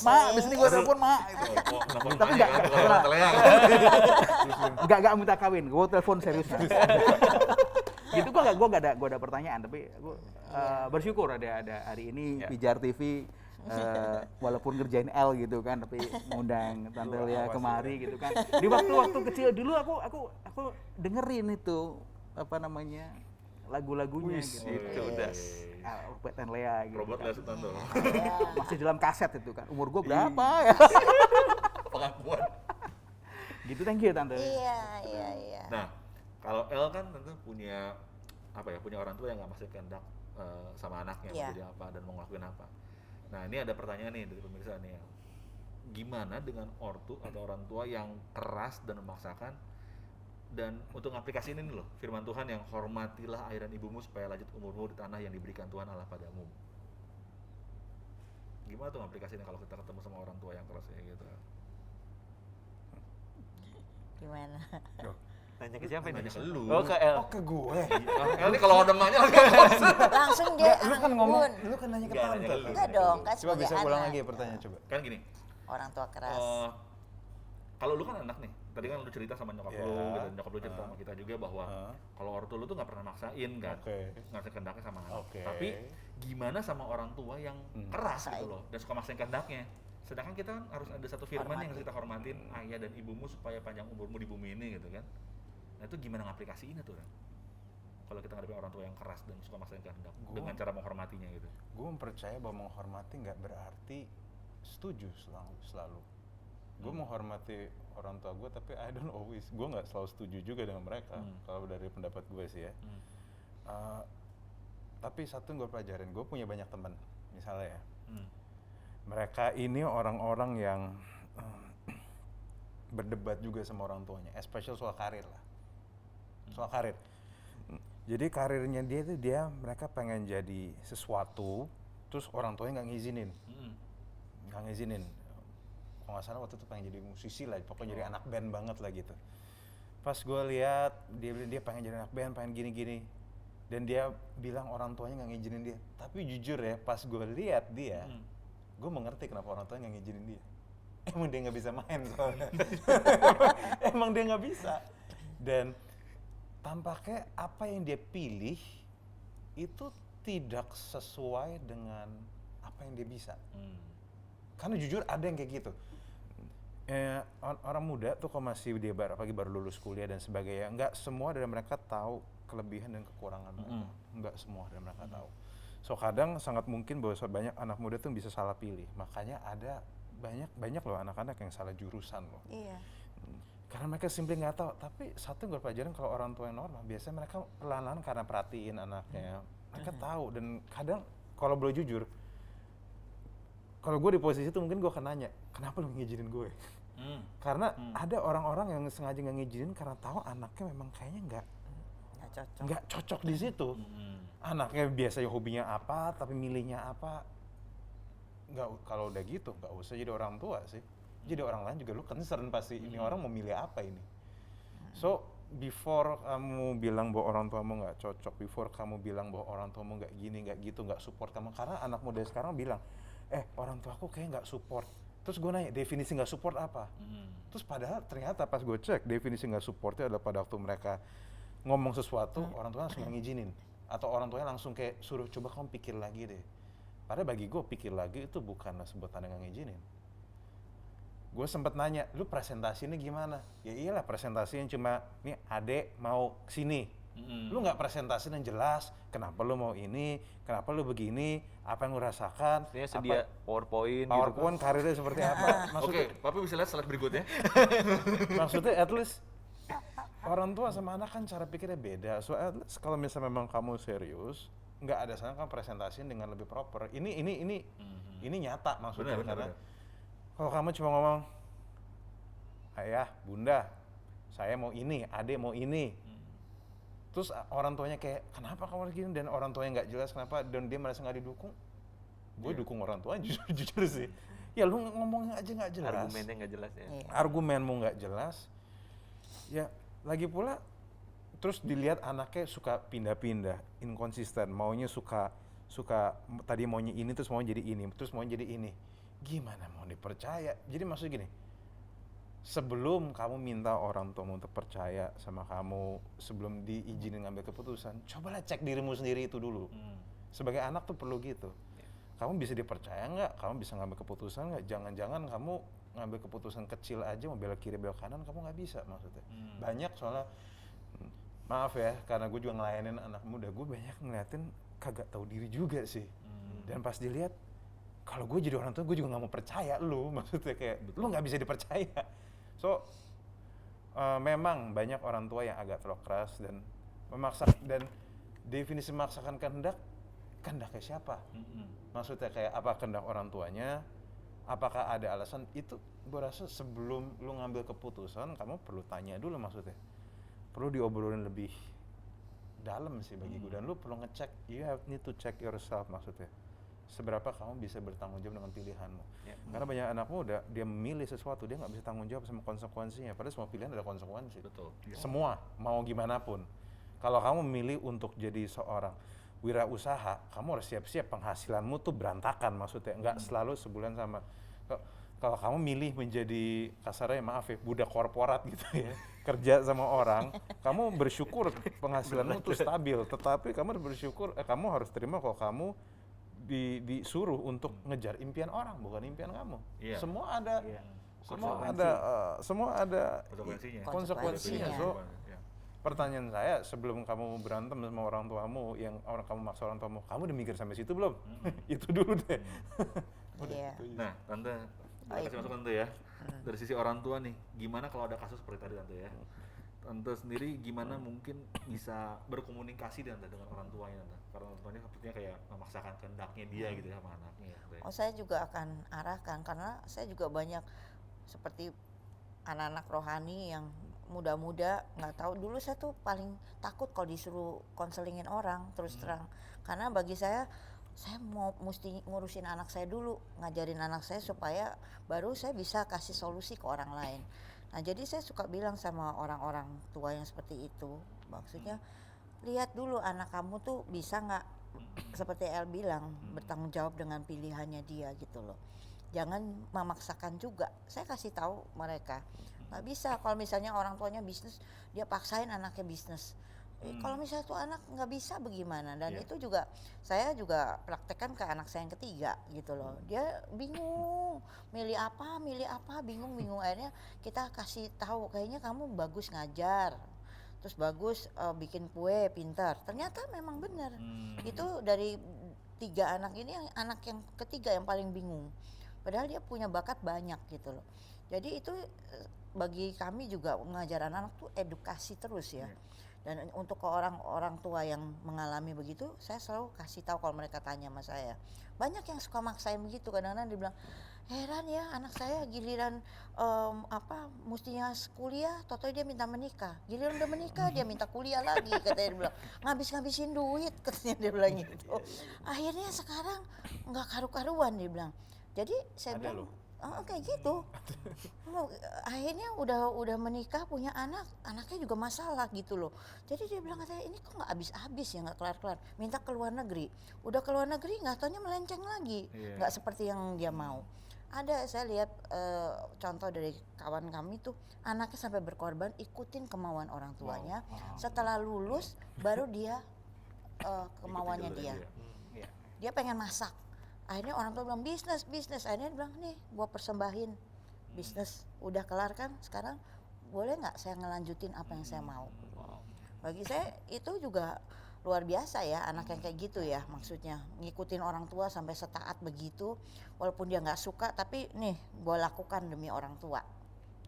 Mak, habis ini gua telepon, Mak. Tapi enggak minta kawin, gua telepon serius. Gitu gua enggak ada pertanyaan, tapi gua bersyukur ada hari ini Pijar TV, walaupun ngerjain L gitu kan, tapi ngundang Tante Lia kemari gitu kan. Di waktu kecil dulu aku dengerin itu apa namanya, lagu-lagunya gitu. Itu udah. Tante Lia gitu. Robot kan. Lea Sutanto. Masih dalam kaset itu kan. Umur gua berapa ya? Pengakuan. Gitu, thank you Tante. Iya. Nah, kalau El kan tentu punya punya orang tua yang nggak masih kehendak sama anaknya mau Iya. jadi apa dan mau ngelakuin apa. Nah, ini ada pertanyaan nih dari pemirsa nih. Gimana dengan ortu atau orang tua yang keras dan memaksakan, dan untuk aplikasi ini loh, firman Tuhan yang hormatilah ayah dan ibumu supaya lanjut umurmu di tanah yang diberikan Tuhan Allah padamu. Gimana tuh aplikasinya kalau kita ketemu sama orang tua yang keras kayak gitu? Gimana? Nanya ke siapa ini? Nanya ke lu. Oh, ke El. Oh, ke gue. El nih kalau ada emaknya Langsung dia Lu kan ngomong, ampun. lu kan nanya ke Nggak, nanya tante. ke lu. Enggak dong, kan Coba sebagai bisa ulang anak. lagi pertanyaan coba. kan gini. Orang tua keras. Kalau lu kan anak nih, tadi kan lu cerita sama nyokap Iya. lu, gitu. Nyokap lu cerita sama kita juga bahwa kalau ortu lu tuh nggak pernah maksain kan, Oke. ngasih kehendaknya sama anak. Oke. Tapi gimana sama orang tua yang keras gitu Maksain. loh, dan suka maksain kehendaknya. Sedangkan kita kan harus ada satu firman yang harus kita hormatin, ayah dan ibumu supaya panjang umurmu di bumi ini gitu kan. Nah itu gimana ngaplikasiinnya tuh, Ran? Kalau kita ngadepin orang tua yang keras dan suka maksain kehendak dengan cara menghormatinya gitu. Gue mempercaya bahwa menghormati nggak berarti setuju selalu. Gue menghormati orang tua gue, tapi I don't always. Gue nggak selalu setuju juga dengan mereka. Kalau dari pendapat gue sih ya. Tapi satu yang gue pelajarin, gue punya banyak teman, misalnya ya. Mereka ini orang-orang yang berdebat juga sama orang tuanya, especially soal karir lah. Soal karir. Jadi karirnya dia itu mereka pengen jadi sesuatu, terus orang tuanya nggak ngizinin. Kalau nggak salah waktu itu pengen jadi musisi lah, pokoknya jadi anak band banget lah gitu. Pas gue lihat dia pengen jadi anak band, pengen gini-gini, dan dia bilang orang tuanya nggak ngizinin dia. Tapi jujur ya, pas gue lihat dia, gue mengerti kenapa orang tuanya nggak ngizinin dia. Emang dia nggak bisa main soalnya. Emang dia nggak bisa. Dan tampaknya apa yang dia pilih itu tidak sesuai dengan apa yang dia bisa. Karena jujur ada yang kayak gitu. Orang muda tuh kalau masih dia apalagi baru lulus kuliah dan sebagainya, nggak semua dari mereka tahu kelebihan dan kekurangan mereka. Nggak semua dari mereka tahu. So kadang sangat mungkin bahwa banyak anak muda tuh bisa salah pilih. Makanya ada banyak loh anak-anak yang salah jurusan loh. Iya. Karena mereka simply nggak tahu. Tapi satu yang gue pelajarin kalau orang tua yang normal, biasanya mereka pelan-pelan karena perhatiin anaknya. Mereka tahu dan kadang kalau boleh jujur, kalau gue di posisi itu mungkin gue akan nanya, kenapa lu ngizinin gue? Karena ada orang-orang yang sengaja nggak ngizinin karena tahu anaknya memang kayaknya nggak cocok. nggak cocok di situ. Anaknya biasanya hobinya apa, tapi milihnya apa. Nggak, kalau udah gitu nggak usah jadi orang tua sih. Jadi orang lain juga lu concern pasti, ini orang mau milih apa ini. So, before kamu bilang bahwa orang tuamu nggak cocok, before kamu bilang bahwa orang tuamu nggak gini, nggak gitu, nggak support kamu. Karena anak muda sekarang bilang, orang tuaku kayak nggak support. Terus gue nanya, definisi nggak support apa? Terus padahal ternyata pas gue cek, definisi nggak supportnya adalah pada waktu mereka ngomong sesuatu, orang tua langsung nggak ngizinin. Atau orang tuanya langsung kayak suruh, coba kamu pikir lagi deh. Padahal bagi gue, pikir lagi itu bukanlah sebutan yang nggak ngizinin. Gue sempet nanya, lu presentasinya gimana? Ya iyalah presentasinya cuma, nih adek mau kesini. Lu nggak presentasi yang jelas, kenapa lu mau ini, kenapa lu begini, apa yang lu rasakan. Maksudnya sedia PowerPoint gitu. PowerPoint karirnya seperti apa. Oke, Papi bisa lihat slide berikutnya. Maksudnya at least orang tua sama anak kan cara pikirnya beda. So at least kalau misalnya memang kamu serius, nggak ada sana kan presentasiin dengan lebih proper. Ini nyata maksudnya. Karena kalau kamu cuma ngomong, ayah, bunda, saya mau ini, adek mau ini. Terus orang tuanya kayak, kenapa kamu harus gini? Dan orang tuanya nggak jelas kenapa, dan dia merasa nggak didukung. Gue dukung orang tua jujur sih. Ya lu ngomongnya aja nggak jelas. Argumennya nggak jelas ya. Argumenmu nggak jelas. Ya lagi pula, terus dilihat anaknya suka pindah-pindah, inkonsisten, maunya suka tadi maunya ini, terus mau jadi ini, terus mau jadi ini. Gimana mau dipercaya? Jadi maksudnya gini, sebelum kamu minta orang tua untuk percaya sama kamu, sebelum diizinin ngambil keputusan, cobalah cek dirimu sendiri itu dulu. Sebagai anak tuh perlu gitu. Kamu bisa dipercaya nggak? Kamu bisa ngambil keputusan nggak? Jangan-jangan kamu ngambil keputusan kecil aja, mau belok kiri belok kanan, kamu nggak bisa maksudnya. Banyak soalnya, maaf ya, karena gue juga ngelayanin anak muda, gue banyak ngeliatin kagak tahu diri juga sih. Dan pas dilihat, kalau gue jadi orang tua, gue juga nggak mau percaya lu, maksudnya kayak lu nggak bisa dipercaya. So, memang banyak orang tua yang agak terlalu keras dan memaksa, dan definisi memaksakan kehendaknya siapa? Maksudnya kayak apa kehendak orang tuanya? Apakah ada alasan? Itu gue rasa sebelum lu ngambil keputusan, kamu perlu tanya dulu maksudnya. Perlu diobrolin lebih dalam sih bagi gue, dan lu perlu ngecek, need to check yourself maksudnya. Seberapa kamu bisa bertanggung jawab dengan pilihanmu. Karena banyak anak muda, dia memilih sesuatu, dia nggak bisa tanggung jawab sama konsekuensinya. Padahal semua pilihan ada konsekuensi. Betul. Semua, mau gimana pun. Kalau kamu memilih untuk jadi seorang wirausaha, kamu harus siap-siap penghasilanmu tuh berantakan maksudnya. Nggak selalu sebulan sama. Kalau kamu milih menjadi, kasarnya maaf ya, budak korporat gitu ya, kerja sama orang, kamu bersyukur penghasilanmu tuh stabil. Tetapi kamu harus bersyukur, kamu harus terima kalau kamu disuruh untuk ngejar impian orang, bukan impian kamu. Iya. Semua ada, semua ada konsekuensinya. So, pertanyaan saya, sebelum kamu berantem sama orang tuamu, yang kamu maksa orang tuamu, kamu udah mikir sampai situ belum? Itu dulu deh. Iya. Nah, Tante, kasih masuk Tante ya. Dari sisi orang tua nih, gimana kalau ada kasus seperti tadi Tante ya? Tante sendiri gimana mungkin bisa berkomunikasi dengan orang tuanya Tante? Karena orang tuanya sepertinya kayak memaksakan kehendaknya dia gitu ya sama anaknya. Oh, saya juga akan arahkan, karena saya juga banyak seperti anak-anak rohani yang muda-muda nggak tahu. Dulu saya tuh paling takut kalau disuruh konselingin orang, terus terang. Karena bagi saya mesti ngurusin anak saya dulu, ngajarin anak saya supaya baru saya bisa kasih solusi ke orang lain. Nah, jadi saya suka bilang sama orang-orang tua yang seperti itu, maksudnya lihat dulu anak kamu tuh bisa nggak, seperti El bilang, bertanggung jawab dengan pilihannya dia gitu loh. Jangan memaksakan juga. Saya kasih tahu mereka, nggak bisa kalau misalnya orang tuanya bisnis, dia paksain anaknya bisnis. Kalau misalnya tuh anak nggak bisa bagaimana? Dan itu juga saya juga praktekkan ke anak saya yang ketiga gitu loh. Dia bingung milih apa, bingung. Akhirnya kita kasih tahu, kayaknya kamu bagus ngajar, terus bagus bikin kue, pintar. Ternyata memang benar. Itu dari 3 anak ini, anak yang ketiga yang paling bingung. Padahal dia punya bakat banyak gitu loh. Jadi itu bagi kami juga ngajar anak tuh edukasi terus ya. Dan untuk ke orang tua yang mengalami begitu, saya selalu kasih tahu kalau mereka tanya sama saya. Banyak yang suka maksain begitu, kadang-kadang dia bilang, heran ya anak saya giliran mestinya kuliah, tau-tau dia minta menikah. Giliran udah menikah dia minta kuliah lagi, katanya dia bilang, ngabisin duit, katanya dia bilang gitu. Akhirnya sekarang nggak karu-karuan dia bilang. Jadi saya Ada bilang, loh. kayak gitu. Akhirnya udah menikah, punya anaknya juga masalah gitu loh. Jadi dia bilang katanya, ini kok nggak habis-habis ya, nggak kelar-kelar. Minta ke luar negeri, udah ke luar negeri nggak taunya melenceng lagi, nggak seperti yang dia mau. Ada saya lihat contoh dari kawan kami tuh, anaknya sampai berkorban ikutin kemauan orang tuanya. Setelah lulus baru dia kemauannya dia. Dia pengen masak. Akhirnya orang tua bilang bisnis. Akhirnya dia bilang, nih gua persembahin bisnis. Udah kelar kan, sekarang boleh nggak saya ngelanjutin apa yang saya mau. Bagi saya itu juga luar biasa ya, anak yang kayak gitu ya, maksudnya ngikutin orang tua sampai setaat begitu, walaupun dia nggak suka, tapi nih gua lakukan demi orang tua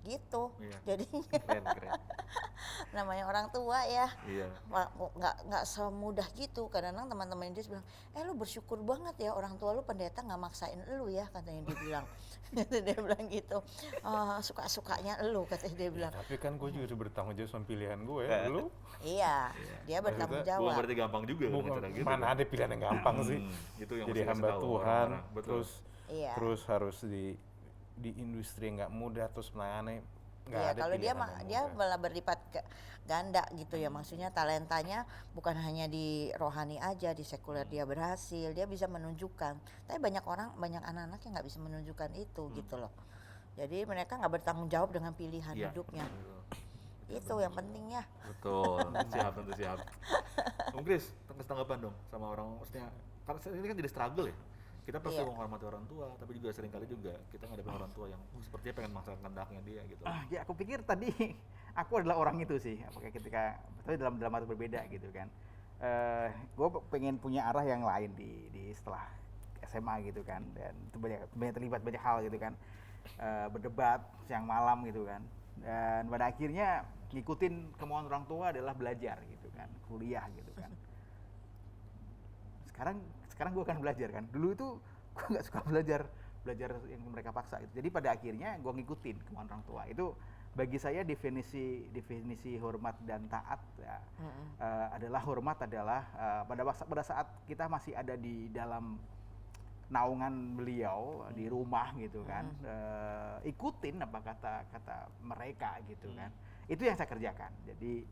gitu. Jadinya Keren. namanya orang tua ya, Iya. nggak semudah gitu. Kadang-kadang teman-teman dia bilang, lu bersyukur banget ya orang tua lu pendeta nggak maksain lu ya, katanya dia bilang. Dia bilang gitu, suka-sukanya lu, katanya dia bilang. Tapi kan gue juga bertanggung jawab sama pilihan gue ya. Lu Iya, dia bertanggung Bukan jawab. berarti gampang juga bukan, dengan cara gitu. mana ada pilihan yang gampang sih. Itu yang Jadi mesti hamba kasih tahu Tuhan, orang-orang. Betul. Iya. terus harus di industri yang nggak mudah, terus menangani nggak Iya, ada kalau dia pilihan yang dia mudah. malah berlipat ganda gitu ya, maksudnya talentanya bukan hanya di rohani aja, di sekuler dia berhasil, dia bisa menunjukkan. Tapi banyak anak-anak yang nggak bisa menunjukkan itu gitu loh. Jadi mereka nggak bertanggung jawab dengan pilihan Iya. hidupnya. Betul. Itu yang penting ya. Betul, siap tentu siap. Om Kris, kasih tanggapan dong sama orang, maksudnya karena ini kan jadi struggle ya. Kita pasti Iya. menghormati orang tua, tapi juga seringkali juga kita ngadepin orang tua yang sepertinya pengen maksakan kehendaknya dia gitu. Ya aku pikir tadi aku adalah orang itu sih, apakah ketika tapi dalam arti berbeda gitu kan. Gue pengen punya arah yang lain di setelah SMA gitu kan, dan itu banyak terlibat banyak hal gitu kan. Berdebat siang malam gitu kan, dan pada akhirnya ngikutin kemauan orang tua adalah belajar gitu kan, kuliah gitu kan. Sekarang gue akan belajar kan, dulu itu gue nggak suka belajar yang mereka paksa gitu. Jadi pada akhirnya gue ngikutin kemauan orang tua. Itu bagi saya definisi hormat dan taat ya, adalah hormat adalah pada saat kita masih ada di dalam naungan beliau di rumah gitu kan, ikutin apa kata mereka gitu kan. Itu yang saya kerjakan. Jadi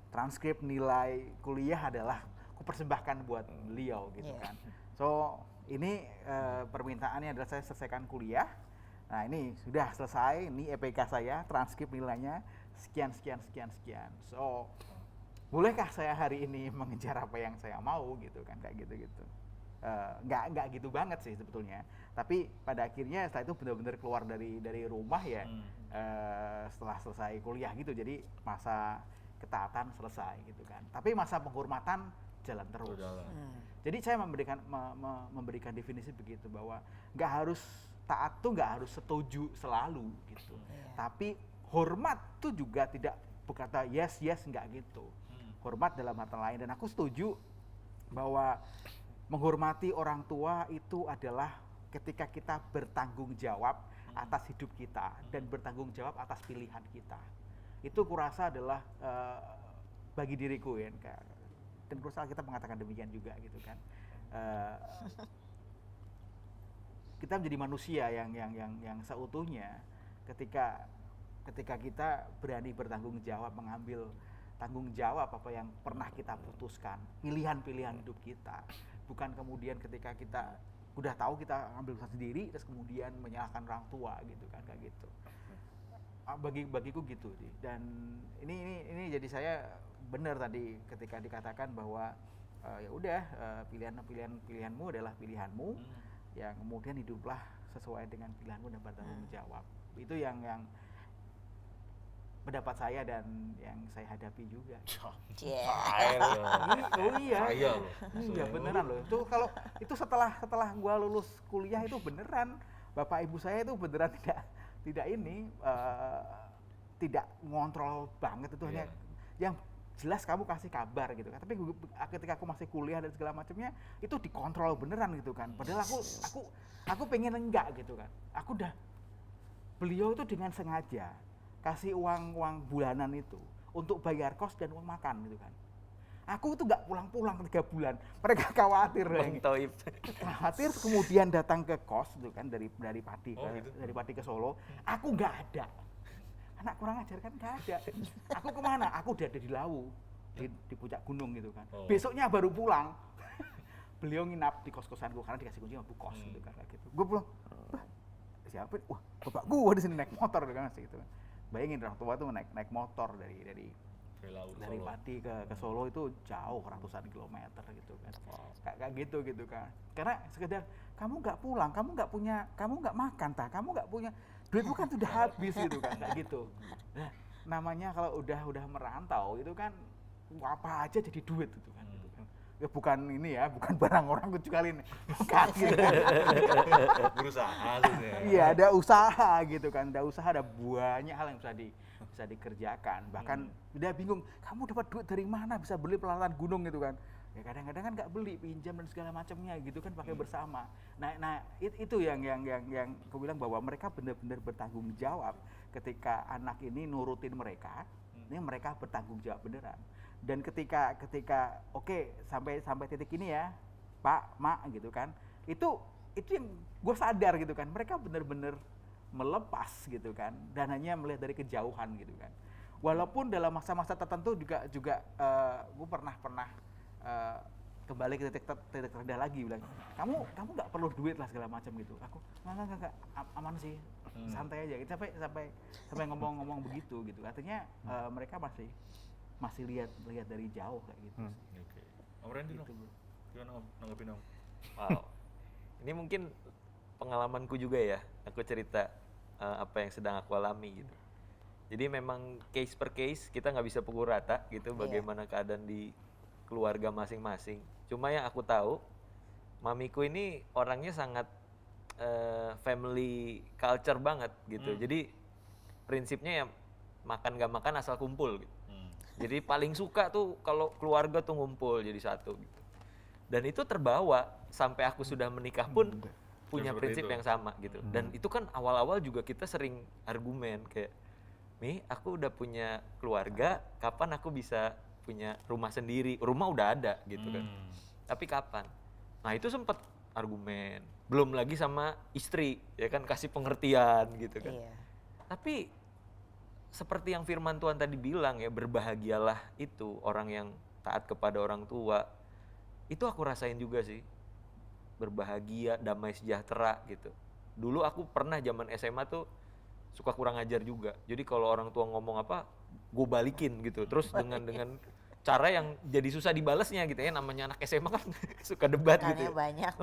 transkrip nilai kuliah adalah kupersembahkan buat beliau gitu kan. So ini permintaannya adalah saya selesaikan kuliah. Nah ini sudah selesai, ini EPK saya, transkrip nilainya sekian. So bolehkah saya hari ini mengejar apa yang saya mau gitu kan, kayak gitu. Nggak gitu banget sih sebetulnya. Tapi pada akhirnya setelah itu benar-benar keluar dari rumah ya, setelah selesai kuliah gitu. Jadi masa ketaatan selesai gitu kan. Tapi masa penghormatan jalan terus. Jadi saya memberikan definisi begitu, bahwa nggak harus taat tuh nggak harus setuju selalu gitu. Tapi hormat tuh juga tidak berkata yes nggak gitu. Hormat dalam hal lain, dan aku setuju bahwa menghormati orang tua itu adalah ketika kita bertanggung jawab atas hidup kita dan bertanggung jawab atas pilihan kita. Itu kurasa adalah bagi diriku ya, dan kurasa kita mengatakan demikian juga gitu kan. Kita menjadi manusia yang seutuhnya ketika kita berani bertanggung jawab, mengambil tanggung jawab apa yang pernah kita putuskan, pilihan-pilihan hidup kita. Bukan kemudian ketika kita udah tahu kita ambil keputusan sendiri terus kemudian menyalahkan orang tua gitu kan, kayak gitu. Bagiku gitu sih. Dan ini jadi saya benar tadi ketika dikatakan bahwa ya udah, pilihanmu adalah pilihanmu, yang kemudian hiduplah sesuai dengan pilihanmu dan bertanggung jawab. Itu yang pendapat saya dan yang saya hadapi juga. Oh iya. Saya loh. Iya beneran loh. Itu kalau itu setelah gua lulus kuliah itu beneran, bapak ibu saya itu beneran tidak ini tidak ngontrol banget itu hanya yang jelas kamu kasih kabar gitu kan. Tapi ketika aku masih kuliah dan segala macamnya itu dikontrol beneran gitu kan. Padahal aku pengen enggak gitu kan. Beliau itu dengan sengaja kasih uang bulanan itu untuk bayar kos dan uang makan gitu kan. Aku itu nggak pulang-pulang 3 bulan. Mereka khawatir. Bang Toib. Khawatir kemudian datang ke kos itu kan dari Pati gitu. dari Pati ke Solo. Aku nggak ada. Anak kurang ajar kan nggak ada. Aku kemana? Aku udah ada di Lawu di puncak gunung gitu kan. Besoknya baru pulang. Beliau nginap di kos-kosanku karena dikasih kunci sama Bu Kos gitu kan kayak gitu. Gue pulang. Wah, siapa? Wah, bapak gua di sini naik motor gitu kan gitu kan. Bayangin orang tua tuh naik motor dari Pati ke Solo itu jauh ratusan kilometer gitu kan. Kayak gitu kan. Karena sekedar kamu nggak pulang, kamu nggak makan, kamu nggak punya duit bukan sudah habis gitu kan, kayak gitu. Nah, namanya kalau udah merantau itu kan apa aja jadi duit gitu kan. Ya bukan ini ya, bukan barang orang kecuali ini. Bukan gitu. Berusaha gitu ya. Iya, ada usaha gitu kan, ada usaha, ada banyak hal yang bisa dikerjakan. Bahkan dia bingung, kamu dapat duit dari mana bisa beli peralatan gunung gitu kan. Ya kadang-kadang kan nggak beli, pinjam dan segala macamnya gitu kan, pakai bersama. Nah itu yang aku bilang bahwa mereka benar-benar bertanggung jawab ketika anak ini nurutin mereka. Ini mereka bertanggung jawab beneran. Dan ketika oke, sampai titik ini ya Pak, Mak gitu kan, itu yang gue sadar gitu kan, mereka benar-benar melepas gitu kan, dan hanya melihat dari kejauhan gitu kan. Walaupun dalam masa-masa tertentu juga gue pernah kembali ke titik terendah lagi, bilang kamu nggak perlu duit lah segala macam gitu. Aku nggak aman sih, santai aja. Sampai ngomong begitu gitu. Artinya mereka masih lihat dari jauh kayak gitu. Oke. Om Randy Gitu, dong. Bro. Gimana Om? Nanggepin Om. Wow. Ini mungkin pengalamanku juga ya. Aku cerita apa yang sedang aku alami gitu. Jadi memang case per case kita nggak bisa pukul rata gitu bagaimana keadaan di keluarga masing-masing. Cuma yang aku tahu, mamiku ini orangnya sangat family culture banget gitu. Jadi prinsipnya ya makan gak makan asal kumpul gitu. Jadi paling suka tuh kalau keluarga tuh ngumpul jadi satu gitu. Dan itu terbawa sampai aku sudah menikah pun punya Seperti prinsip itu. yang sama gitu. Dan itu kan awal-awal juga kita sering argumen kayak, "Mi, aku udah punya keluarga, kapan aku bisa punya rumah sendiri? Rumah udah ada gitu kan. Tapi kapan?" Nah, itu sempet argumen. Belum lagi sama istri, ya kan kasih pengertian gitu kan. Iya. Tapi seperti yang firman Tuhan tadi bilang ya, berbahagialah itu orang yang taat kepada orang tua. Itu aku rasain juga sih. Berbahagia, damai sejahtera gitu. Dulu aku pernah zaman SMA tuh suka kurang ajar juga. Jadi kalau orang tua ngomong apa, gue balikin gitu. Terus dengan cara yang jadi susah dibalesnya gitu ya. Namanya anak SMA kan suka debat gitu. Tanya banyak.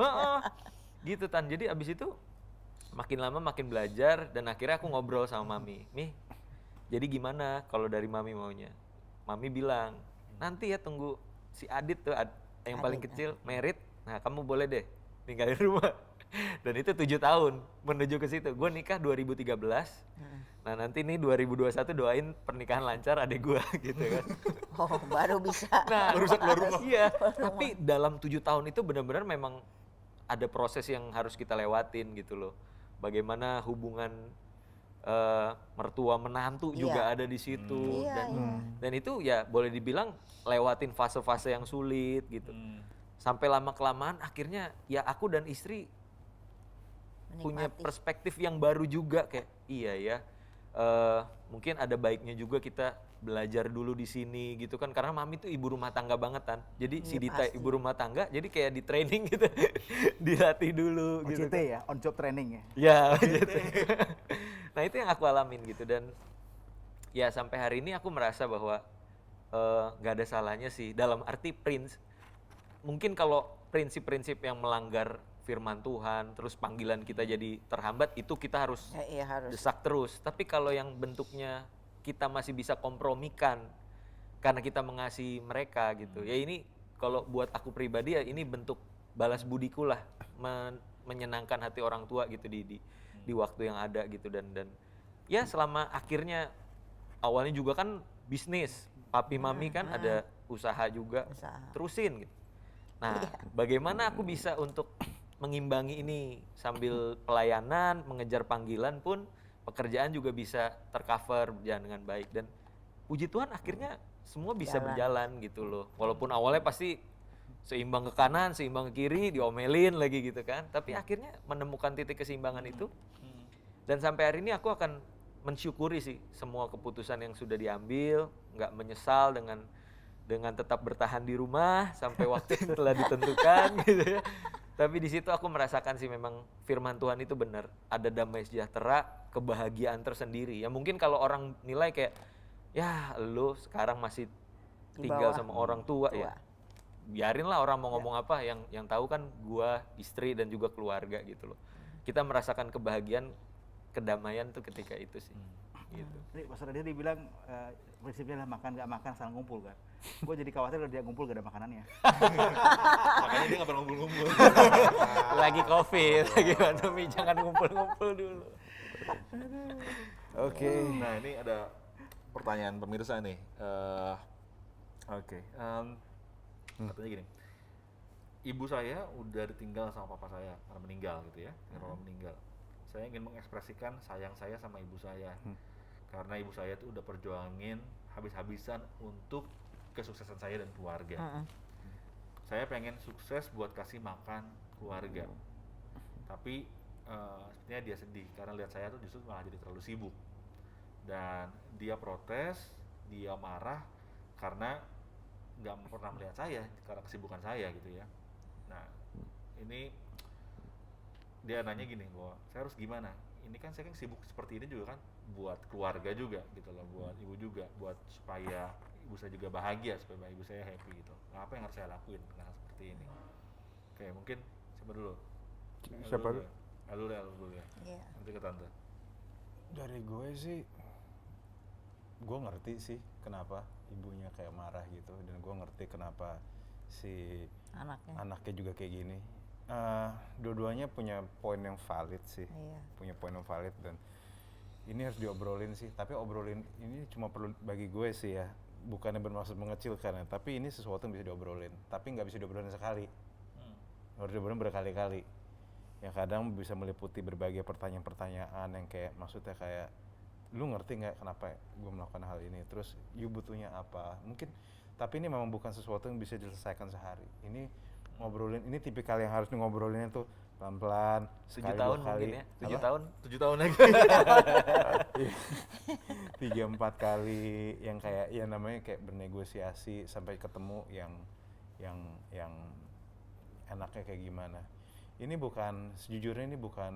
Gitu Tan. Jadi abis itu makin lama makin belajar dan akhirnya aku ngobrol sama Mami. "Mi, jadi gimana kalau dari Mami maunya?" Mami bilang, "Nanti ya tunggu si Adit tuh yang paling Adit, kecil merit. Nah, kamu boleh deh tinggalin rumah." Dan itu 7 tahun menuju ke situ. Gue nikah 2013. Nah, nanti nih 2021 doain pernikahan lancar adek gue gitu kan. Oh, baru bisa. Nah, baru bisa keluar rumah. Iya, tapi dalam 7 tahun itu benar-benar memang ada proses yang harus kita lewatin gitu loh. Bagaimana hubungan mertua menantu juga ada di situ. Iya, Dan itu ya boleh dibilang lewatin fase-fase yang sulit gitu. Sampai lama-kelamaan akhirnya ya aku dan istri punya Menikmati. perspektif yang baru juga kayak iya ya. Mungkin ada baiknya juga kita belajar dulu di sini gitu kan, karena Mami tuh ibu rumah tangga banget kan. Jadi si Iya, Dita pasti. ibu rumah tangga, jadi kayak di training gitu. Dilatih dulu gitu. OJT ya, on job training ya. Ya, gitu. Nah, itu yang aku alamin gitu. Dan ya sampai hari ini aku merasa bahwa nggak ada salahnya sih, dalam arti mungkin kalau prinsip-prinsip yang melanggar firman Tuhan, terus panggilan kita jadi terhambat, itu kita harus Iya, harus. desak terus. Tapi kalau yang bentuknya kita masih bisa kompromikan karena kita mengasihi mereka gitu. Ya ini kalau buat aku pribadi ya ini bentuk balas budiku lah, menyenangkan hati orang tua gitu di waktu yang ada gitu. Dan ya selama akhirnya awalnya juga kan bisnis, papi mami kan ada usaha juga, Usaha. terusin gitu. Nah, bagaimana aku bisa untuk mengimbangi ini sambil pelayanan, mengejar panggilan pun pekerjaan juga bisa tercover berjalan dengan baik, dan puji Tuhan akhirnya semua bisa Jalan. berjalan gitu loh. Walaupun awalnya pasti seimbang ke kanan, seimbang ke kiri, diomelin lagi gitu kan. Tapi akhirnya menemukan titik keseimbangan itu. Dan sampai hari ini aku akan mensyukuri sih semua keputusan yang sudah diambil, nggak menyesal dengan tetap bertahan di rumah sampai waktu yang telah ditentukan gitu ya. Tapi di situ aku merasakan sih memang firman Tuhan itu benar, ada damai sejahtera, kebahagiaan tersendiri. Ya mungkin kalau orang nilai kayak ya lu sekarang masih Di tinggal bawah sama orang tua ya. Biarinlah orang mau ngomong apa, yang tahu kan gua, istri dan juga keluarga gitu loh. Kita merasakan kebahagiaan, kedamaian tuh ketika itu sih. Gitu. Jadi Pastor Adi bilang prinsipnya lah makan gak makan asal ngumpul kan. Gue jadi khawatir kalau dia ngumpul gak ada makanannya. Makanya dia nggak pernah ngumpul-ngumpul. Lagi Covid, lagi pandemi, jangan ngumpul-ngumpul dulu. Oke. Nah ini ada pertanyaan pemirsa nih. Katanya gini, ibu saya udah ditinggal sama papa saya karena meninggal gitu ya, karena papa meninggal. Saya ingin mengekspresikan sayang saya sama ibu saya, karena ibu saya tuh udah perjuangin habis-habisan untuk kesuksesan saya dan keluarga. Saya pengen sukses buat kasih makan keluarga, tapi sepertinya dia sedih karena lihat saya tuh justru malah jadi terlalu sibuk, dan dia protes, dia marah karena nggak pernah melihat saya karena kesibukan saya gitu ya. Nah ini dia nanya gini bahwa saya harus gimana, ini kan saya kan sibuk seperti ini juga kan buat keluarga juga gitu loh, buat ibu juga, buat supaya ibu saya juga bahagia, supaya ibu saya happy gitu. Nah, apa yang harus saya lakuin dengan hal seperti ini? Oke, mungkin siapa dulu? Siapa dulu? Lu dulu ya. Iya. Nanti ke tante. Dari gue sih, gue ngerti sih kenapa ibunya kayak marah gitu, dan gue ngerti kenapa si anaknya juga kayak gini. Dua-duanya punya poin yang valid sih, Iya. punya poin yang valid, dan ini harus diobrolin sih. Tapi obrolin ini cuma perlu bagi gue sih ya, bukannya bermaksud mengecilkan ya, tapi ini sesuatu yang bisa diobrolin, tapi nggak bisa diobrolin sekali, harus diobrolin berkali-kali. Yang kadang bisa meliputi berbagai pertanyaan-pertanyaan yang kayak maksudnya kayak lu ngerti nggak kenapa gue melakukan hal ini, terus you butuhnya apa mungkin, tapi ini memang bukan sesuatu yang bisa diselesaikan sehari. Ini ngobrolin, ini tipikal yang harus ngobrolinnya tuh pelan-pelan, 7 sekali, tahun 2 kali. mungkin ya, 7 Apa? tahun. 7 tahun lagi. 3-4 kali yang kayak ya namanya kayak bernegosiasi sampai ketemu yang enaknya kayak gimana. Ini bukan, sejujurnya ini bukan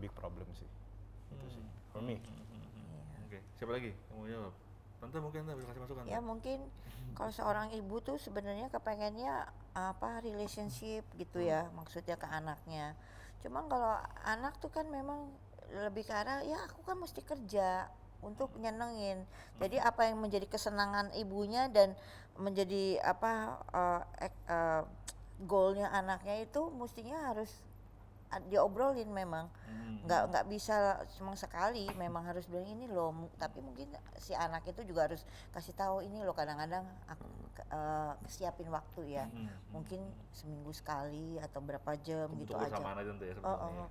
big problem sih. Itu sih for me. Oke, siapa lagi yang mau jawab? Tante mungkin Tante bisa kasih masukan. Ya mungkin kalau seorang ibu tuh sebenarnya kepengennya apa relationship gitu ya, maksudnya ke anaknya. Cuma kalau anak tuh kan memang lebih ke arah ya aku kan mesti kerja untuk nyenengin. Jadi apa yang menjadi kesenangan ibunya dan menjadi apa goalnya anaknya itu mestinya harus diobrolin memang. Nggak bisa cuma sekali, memang harus bilang ini loh, tapi mungkin si anak itu juga harus kasih tahu ini loh, kadang-kadang aku siapin waktu ya, mungkin seminggu sekali atau berapa jam gitu aja. Kebersamaan aja Tante ya sebetulnya.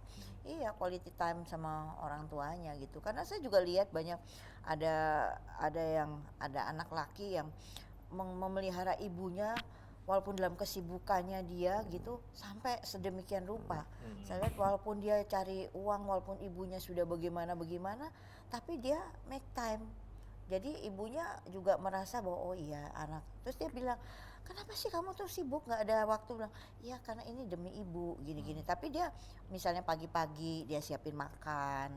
Iya, quality time sama orang tuanya gitu. Karena saya juga lihat banyak ada anak laki yang memelihara ibunya walaupun dalam kesibukannya dia gitu sampai sedemikian rupa. Saya lihat walaupun dia cari uang, walaupun ibunya sudah bagaimana tapi dia make time. Jadi ibunya juga merasa bahwa oh iya anak. Terus dia bilang, kenapa sih kamu tuh sibuk nggak ada waktu? Bilang, iya karena ini demi ibu gini-gini. Tapi dia misalnya pagi-pagi dia siapin makan,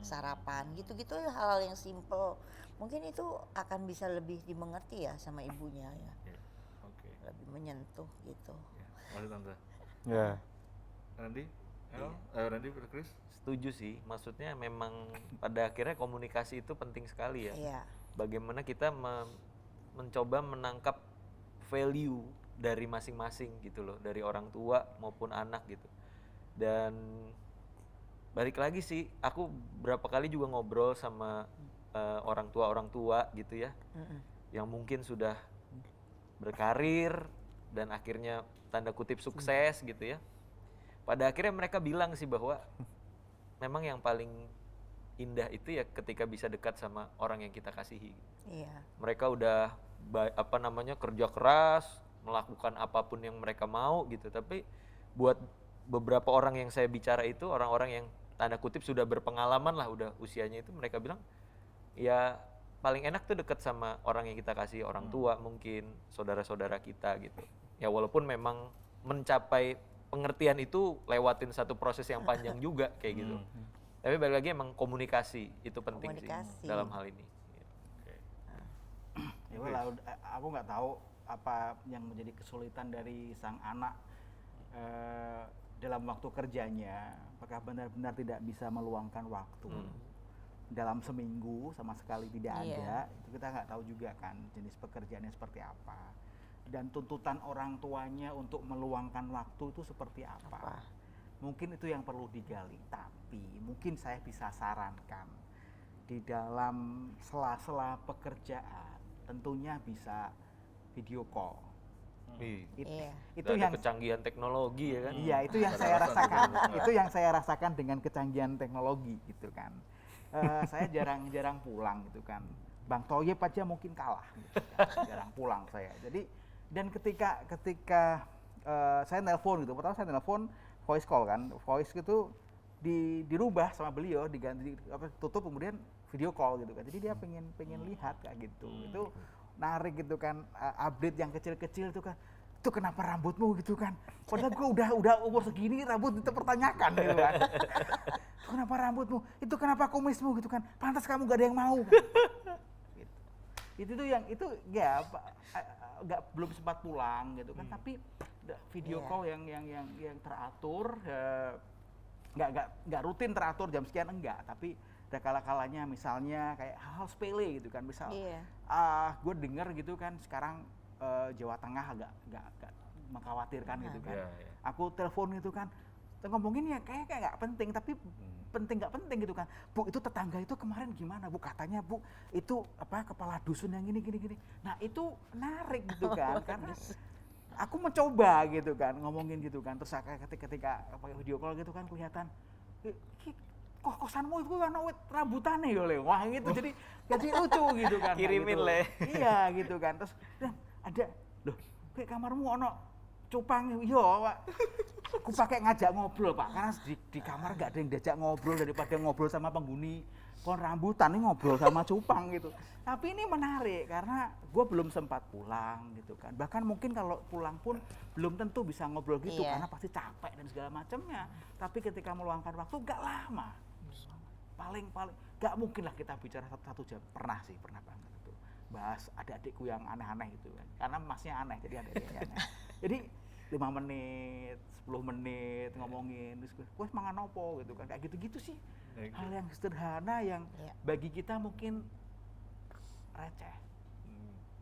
sarapan gitu-gitu, hal-hal yang simple. Mungkin itu akan bisa lebih dimengerti ya sama ibunya ya. Oke. Lebih menyentuh gitu. Masih Tante. Ya. Randy? Randy, Chris? Setuju sih, maksudnya memang pada akhirnya komunikasi itu penting sekali ya. Iya. Bagaimana kita mencoba menangkap value dari masing-masing gitu loh, dari orang tua maupun anak gitu. Dan balik lagi sih, aku berapa kali juga ngobrol sama orang tua gitu ya, yang mungkin sudah berkarir dan akhirnya tanda kutip sukses gitu ya. Pada akhirnya mereka bilang sih bahwa memang yang paling indah itu ya ketika bisa dekat sama orang yang kita kasihi. Iya. Mereka udah kerja keras, melakukan apapun yang mereka mau gitu, tapi buat beberapa orang yang saya bicara itu orang-orang yang tanda kutip sudah berpengalaman lah, udah usianya itu, mereka bilang ya paling enak tuh dekat sama orang yang kita kasih, orang tua mungkin, saudara-saudara kita gitu. Ya walaupun memang mencapai pengertian itu lewatin satu proses yang panjang juga kayak gitu. Tapi balik lagi emang komunikasi itu penting Komunikasi. sih dalam hal ini. Ya well, aku nggak tahu apa yang menjadi kesulitan dari sang anak dalam waktu kerjanya, apakah benar-benar tidak bisa meluangkan waktu dalam seminggu sama sekali tidak ada, itu kita nggak tahu juga kan jenis pekerjaannya seperti apa dan tuntutan orang tuanya untuk meluangkan waktu itu seperti apa. Mungkin itu yang perlu digali, tapi mungkin saya bisa sarankan di dalam sela-sela pekerjaan tentunya bisa video call. Itu yang yang kecanggihan teknologi ya kan. Iya, itu yang saya rasakan. Itu yang saya rasakan dengan kecanggihan teknologi gitu kan. Saya jarang-jarang pulang gitu kan. Bang Thoyib aja mungkin kalah gitu kan. Jarang pulang saya. Jadi dan ketika saya nelpon gitu, pertama saya nelpon voice call kan. Voice itu dirubah sama beliau, diganti tutup kemudian video call gitu kan. Jadi dia pengen lihat kayak gitu. Itu narik gitu kan, update yang kecil-kecil itu kan, itu kenapa rambutmu gitu kan, padahal gue udah umur segini rambut dipertanyakan gitu kan. Itu kenapa rambutmu, itu kenapa kumismu gitu kan, pantas kamu gak ada yang mau kan? Gitu. Itu tuh yang itu ya belum sempat pulang gitu kan, tapi video call yang teratur, nggak rutin teratur jam sekian enggak, tapi ada kala-kalanya misalnya kayak hal-hal sepele gitu kan, misal gue denger gitu kan sekarang Jawa Tengah agak mengkhawatirkan gitu kan. Aku telepon gitu kan, ngomongin ya kayak nggak penting, tapi penting nggak penting gitu kan. Bu, itu tetangga itu kemarin gimana Bu, katanya Bu itu kepala dusun yang gini. Nah itu menarik gitu kan, karena aku mencoba gitu kan ngomongin gitu kan, terus ketika pakai video call gitu kan kelihatan kok kosanmu itu kan rambutannya ya Le. Wah gitu, jadi lucu gitu kan. Kirimin gitu. Le. Iya gitu kan, terus dan ada loh kayak kamarmu ono cupang yo Pak. Aku pakai ngajak ngobrol Pak, karena di kamar gak ada yang diajak ngobrol, daripada ngobrol sama penghuni pohon rambutan ini ngobrol sama cupang gitu. Tapi ini menarik karena gue belum sempat pulang gitu kan. Bahkan mungkin kalau pulang pun belum tentu bisa ngobrol gitu karena pasti capek dan segala macamnya. Tapi ketika meluangkan waktu gak lama, paling gak mungkin lah kita bicara satu jam. Pernah banget itu bahas adik-adikku yang aneh-aneh gitu kan, karena masnya aneh jadi adik-adiknya aneh. Jadi 5 menit, 10 menit ngomongin, terus gue mangan opo gitu kan, kayak gitu-gitu sih. Hal yang sederhana yang bagi kita mungkin receh,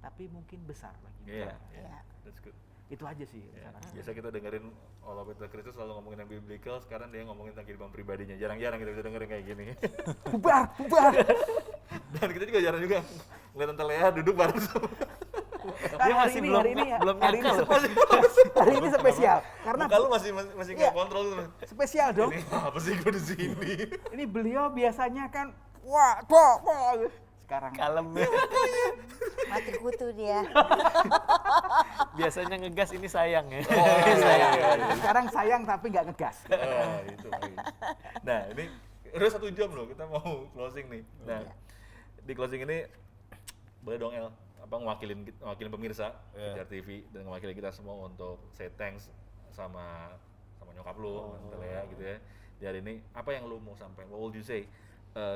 tapi mungkin besar bagi kita. That's good. Itu aja sih. Biasa kita dengerin All About the Christ selalu ngomongin yang biblical, sekarang dia ngomongin tentang kehidupan pribadinya. Jarang-jarang kita bisa dengerin kayak gini. bubar. Dan kita juga jarang juga ngeliat Tante Lea duduk bareng sama. Dia masih belum nyangka loh. Hari ini spesial karena Muka lu masih nggak kontrol tuh. spesial dong. Ini apa sih gue di sini? Ini beliau biasanya kan wah, sekarang Kalem. Mati kutu dia. Biasanya ngegas, ini sayang ya. sekarang sayang tapi nggak ngegas. Itu lagi. Nah ini udah 1 jam loh, kita mau closing nih. Nah di closing ini boleh dong El mewakilin pemirsa Kejar TV dan mewakili kita semua untuk say thanks sama nyokap lu, Tante Lea gitu ya. Di hari ini apa yang lu mau sampaikan? What would you say?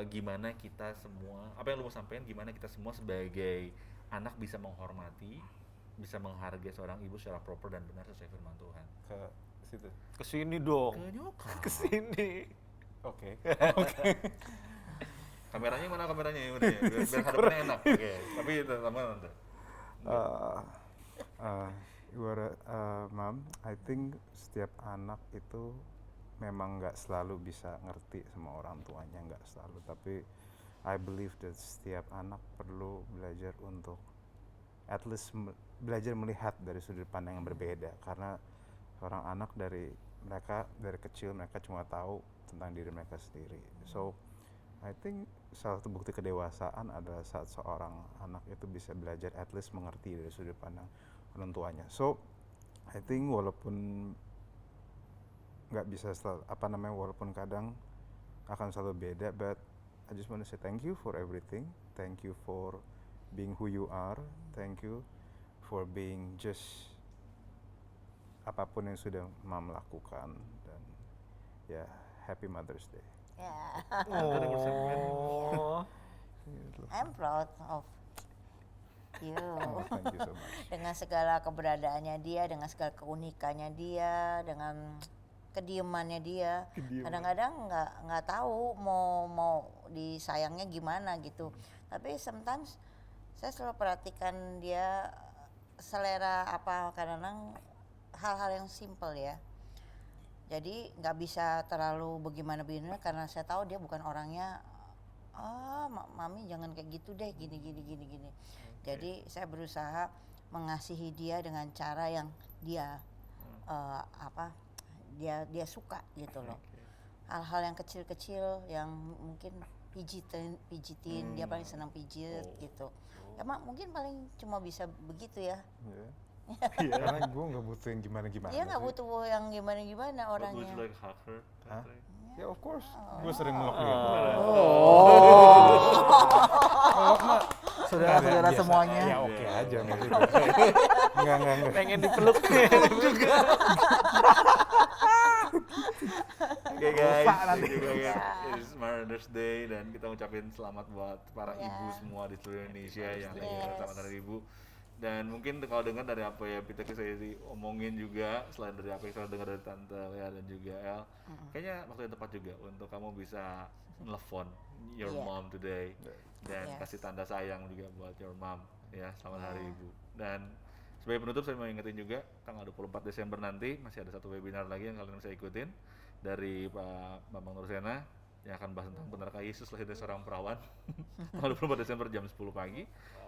Gimana kita semua, apa yang lu mau sampaikan, gimana kita semua sebagai anak bisa menghormati, bisa menghargai seorang ibu secara proper dan benar sesuai firman Tuhan. Ke situ. Kesini dong. Ke nyokap. Kesini. Oke. Kameranya mana kameranya? Biar hadapannya enak. Oke. Tapi sama nanti. Mom, I think setiap anak itu memang nggak selalu bisa ngerti sama orang tuanya, nggak selalu, tapi I believe that setiap anak perlu belajar untuk at least belajar melihat dari sudut pandang yang berbeda, karena seorang anak dari kecil mereka cuma tahu tentang diri mereka sendiri. So I think salah satu bukti kedewasaan adalah saat seorang anak itu bisa belajar at least mengerti dari sudut pandang orang tuanya. So I think walaupun nggak bisa walaupun kadang akan selalu beda, but I just want to say thank you for everything. Thank you for being who you are. Thank you for being just apapun yang sudah Mam lakukan, dan ya Happy Mother's Day. Ya. Oh. I'm proud of you. Oh, thank you so much. Dengan segala keberadaannya dia, dengan segala keunikannya dia, dengan kediemannya dia. Kadang-kadang nggak tahu mau disayangnya gimana gitu. Tapi sometimes saya selalu perhatikan dia selera apa, kadang-kadang hal-hal yang simple ya. Jadi nggak bisa terlalu bagaimana karena saya tahu dia bukan orangnya mami jangan kayak gitu deh, gini. Jadi saya berusaha mengasihi dia dengan cara yang dia dia suka gitu loh. Hal-hal yang kecil-kecil yang mungkin pijitin, dia paling senang pijit gitu. Ya mak mungkin paling cuma bisa begitu ya. Karena gue nggak butuh yang gimana-gimana. Dia nggak butuh yang gimana-gimana orangnya. Would you like hug her? Hah? Ya of course, gue sering meluk dia. Meluk mah Saudara-saudara biasa. semuanya. Ya oke aja maksudnya. Enggak. Pengen dipeluk. Oke guys, Lupa nanti. thank you banget. It's Mother's Day dan kita ngucapin selamat buat para ibu semua di seluruh Indonesia yang lagi merayakan Hari Ibu. Dan mungkin kalau dengar dari apa ya Peter saya omongin juga, selain dari apa yang saya dengar dari Tante Lea dan juga El, kayaknya waktu yang tepat juga untuk kamu bisa nelfon your mom today dan kasih tanda sayang juga buat your mom ya, selamat Hari Ibu. Dan sebagai penutup saya mau ingetin juga tanggal 24 Desember nanti masih ada satu webinar lagi yang kalian bisa ikutin dari Pak Bambang Nursena yang akan bahas tentang benarkah Yesus lahir dari seorang perawan tanggal 24 Desember jam 10 pagi.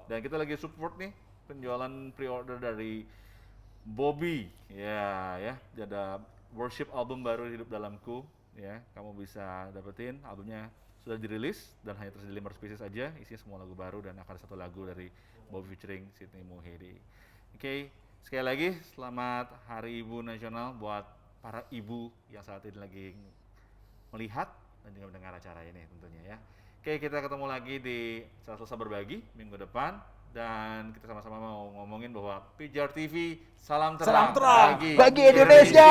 Dan kita lagi support nih penjualan pre-order dari Bobby ya ada worship album baru Hidup Dalamku ya, kamu bisa dapetin albumnya, sudah dirilis dan hanya tersedia 500 pieces aja, isinya semua lagu baru dan akan satu lagu dari Bobby featuring Sydney Muhedi. Oke, sekali lagi selamat Hari Ibu Nasional buat para ibu yang saat ini lagi melihat dan juga mendengar acara ini tentunya ya. Oke, kita ketemu lagi di Selasa Berbagi minggu depan. Dan kita sama-sama mau ngomongin bahwa PJR TV salam terang Bagi Indonesia.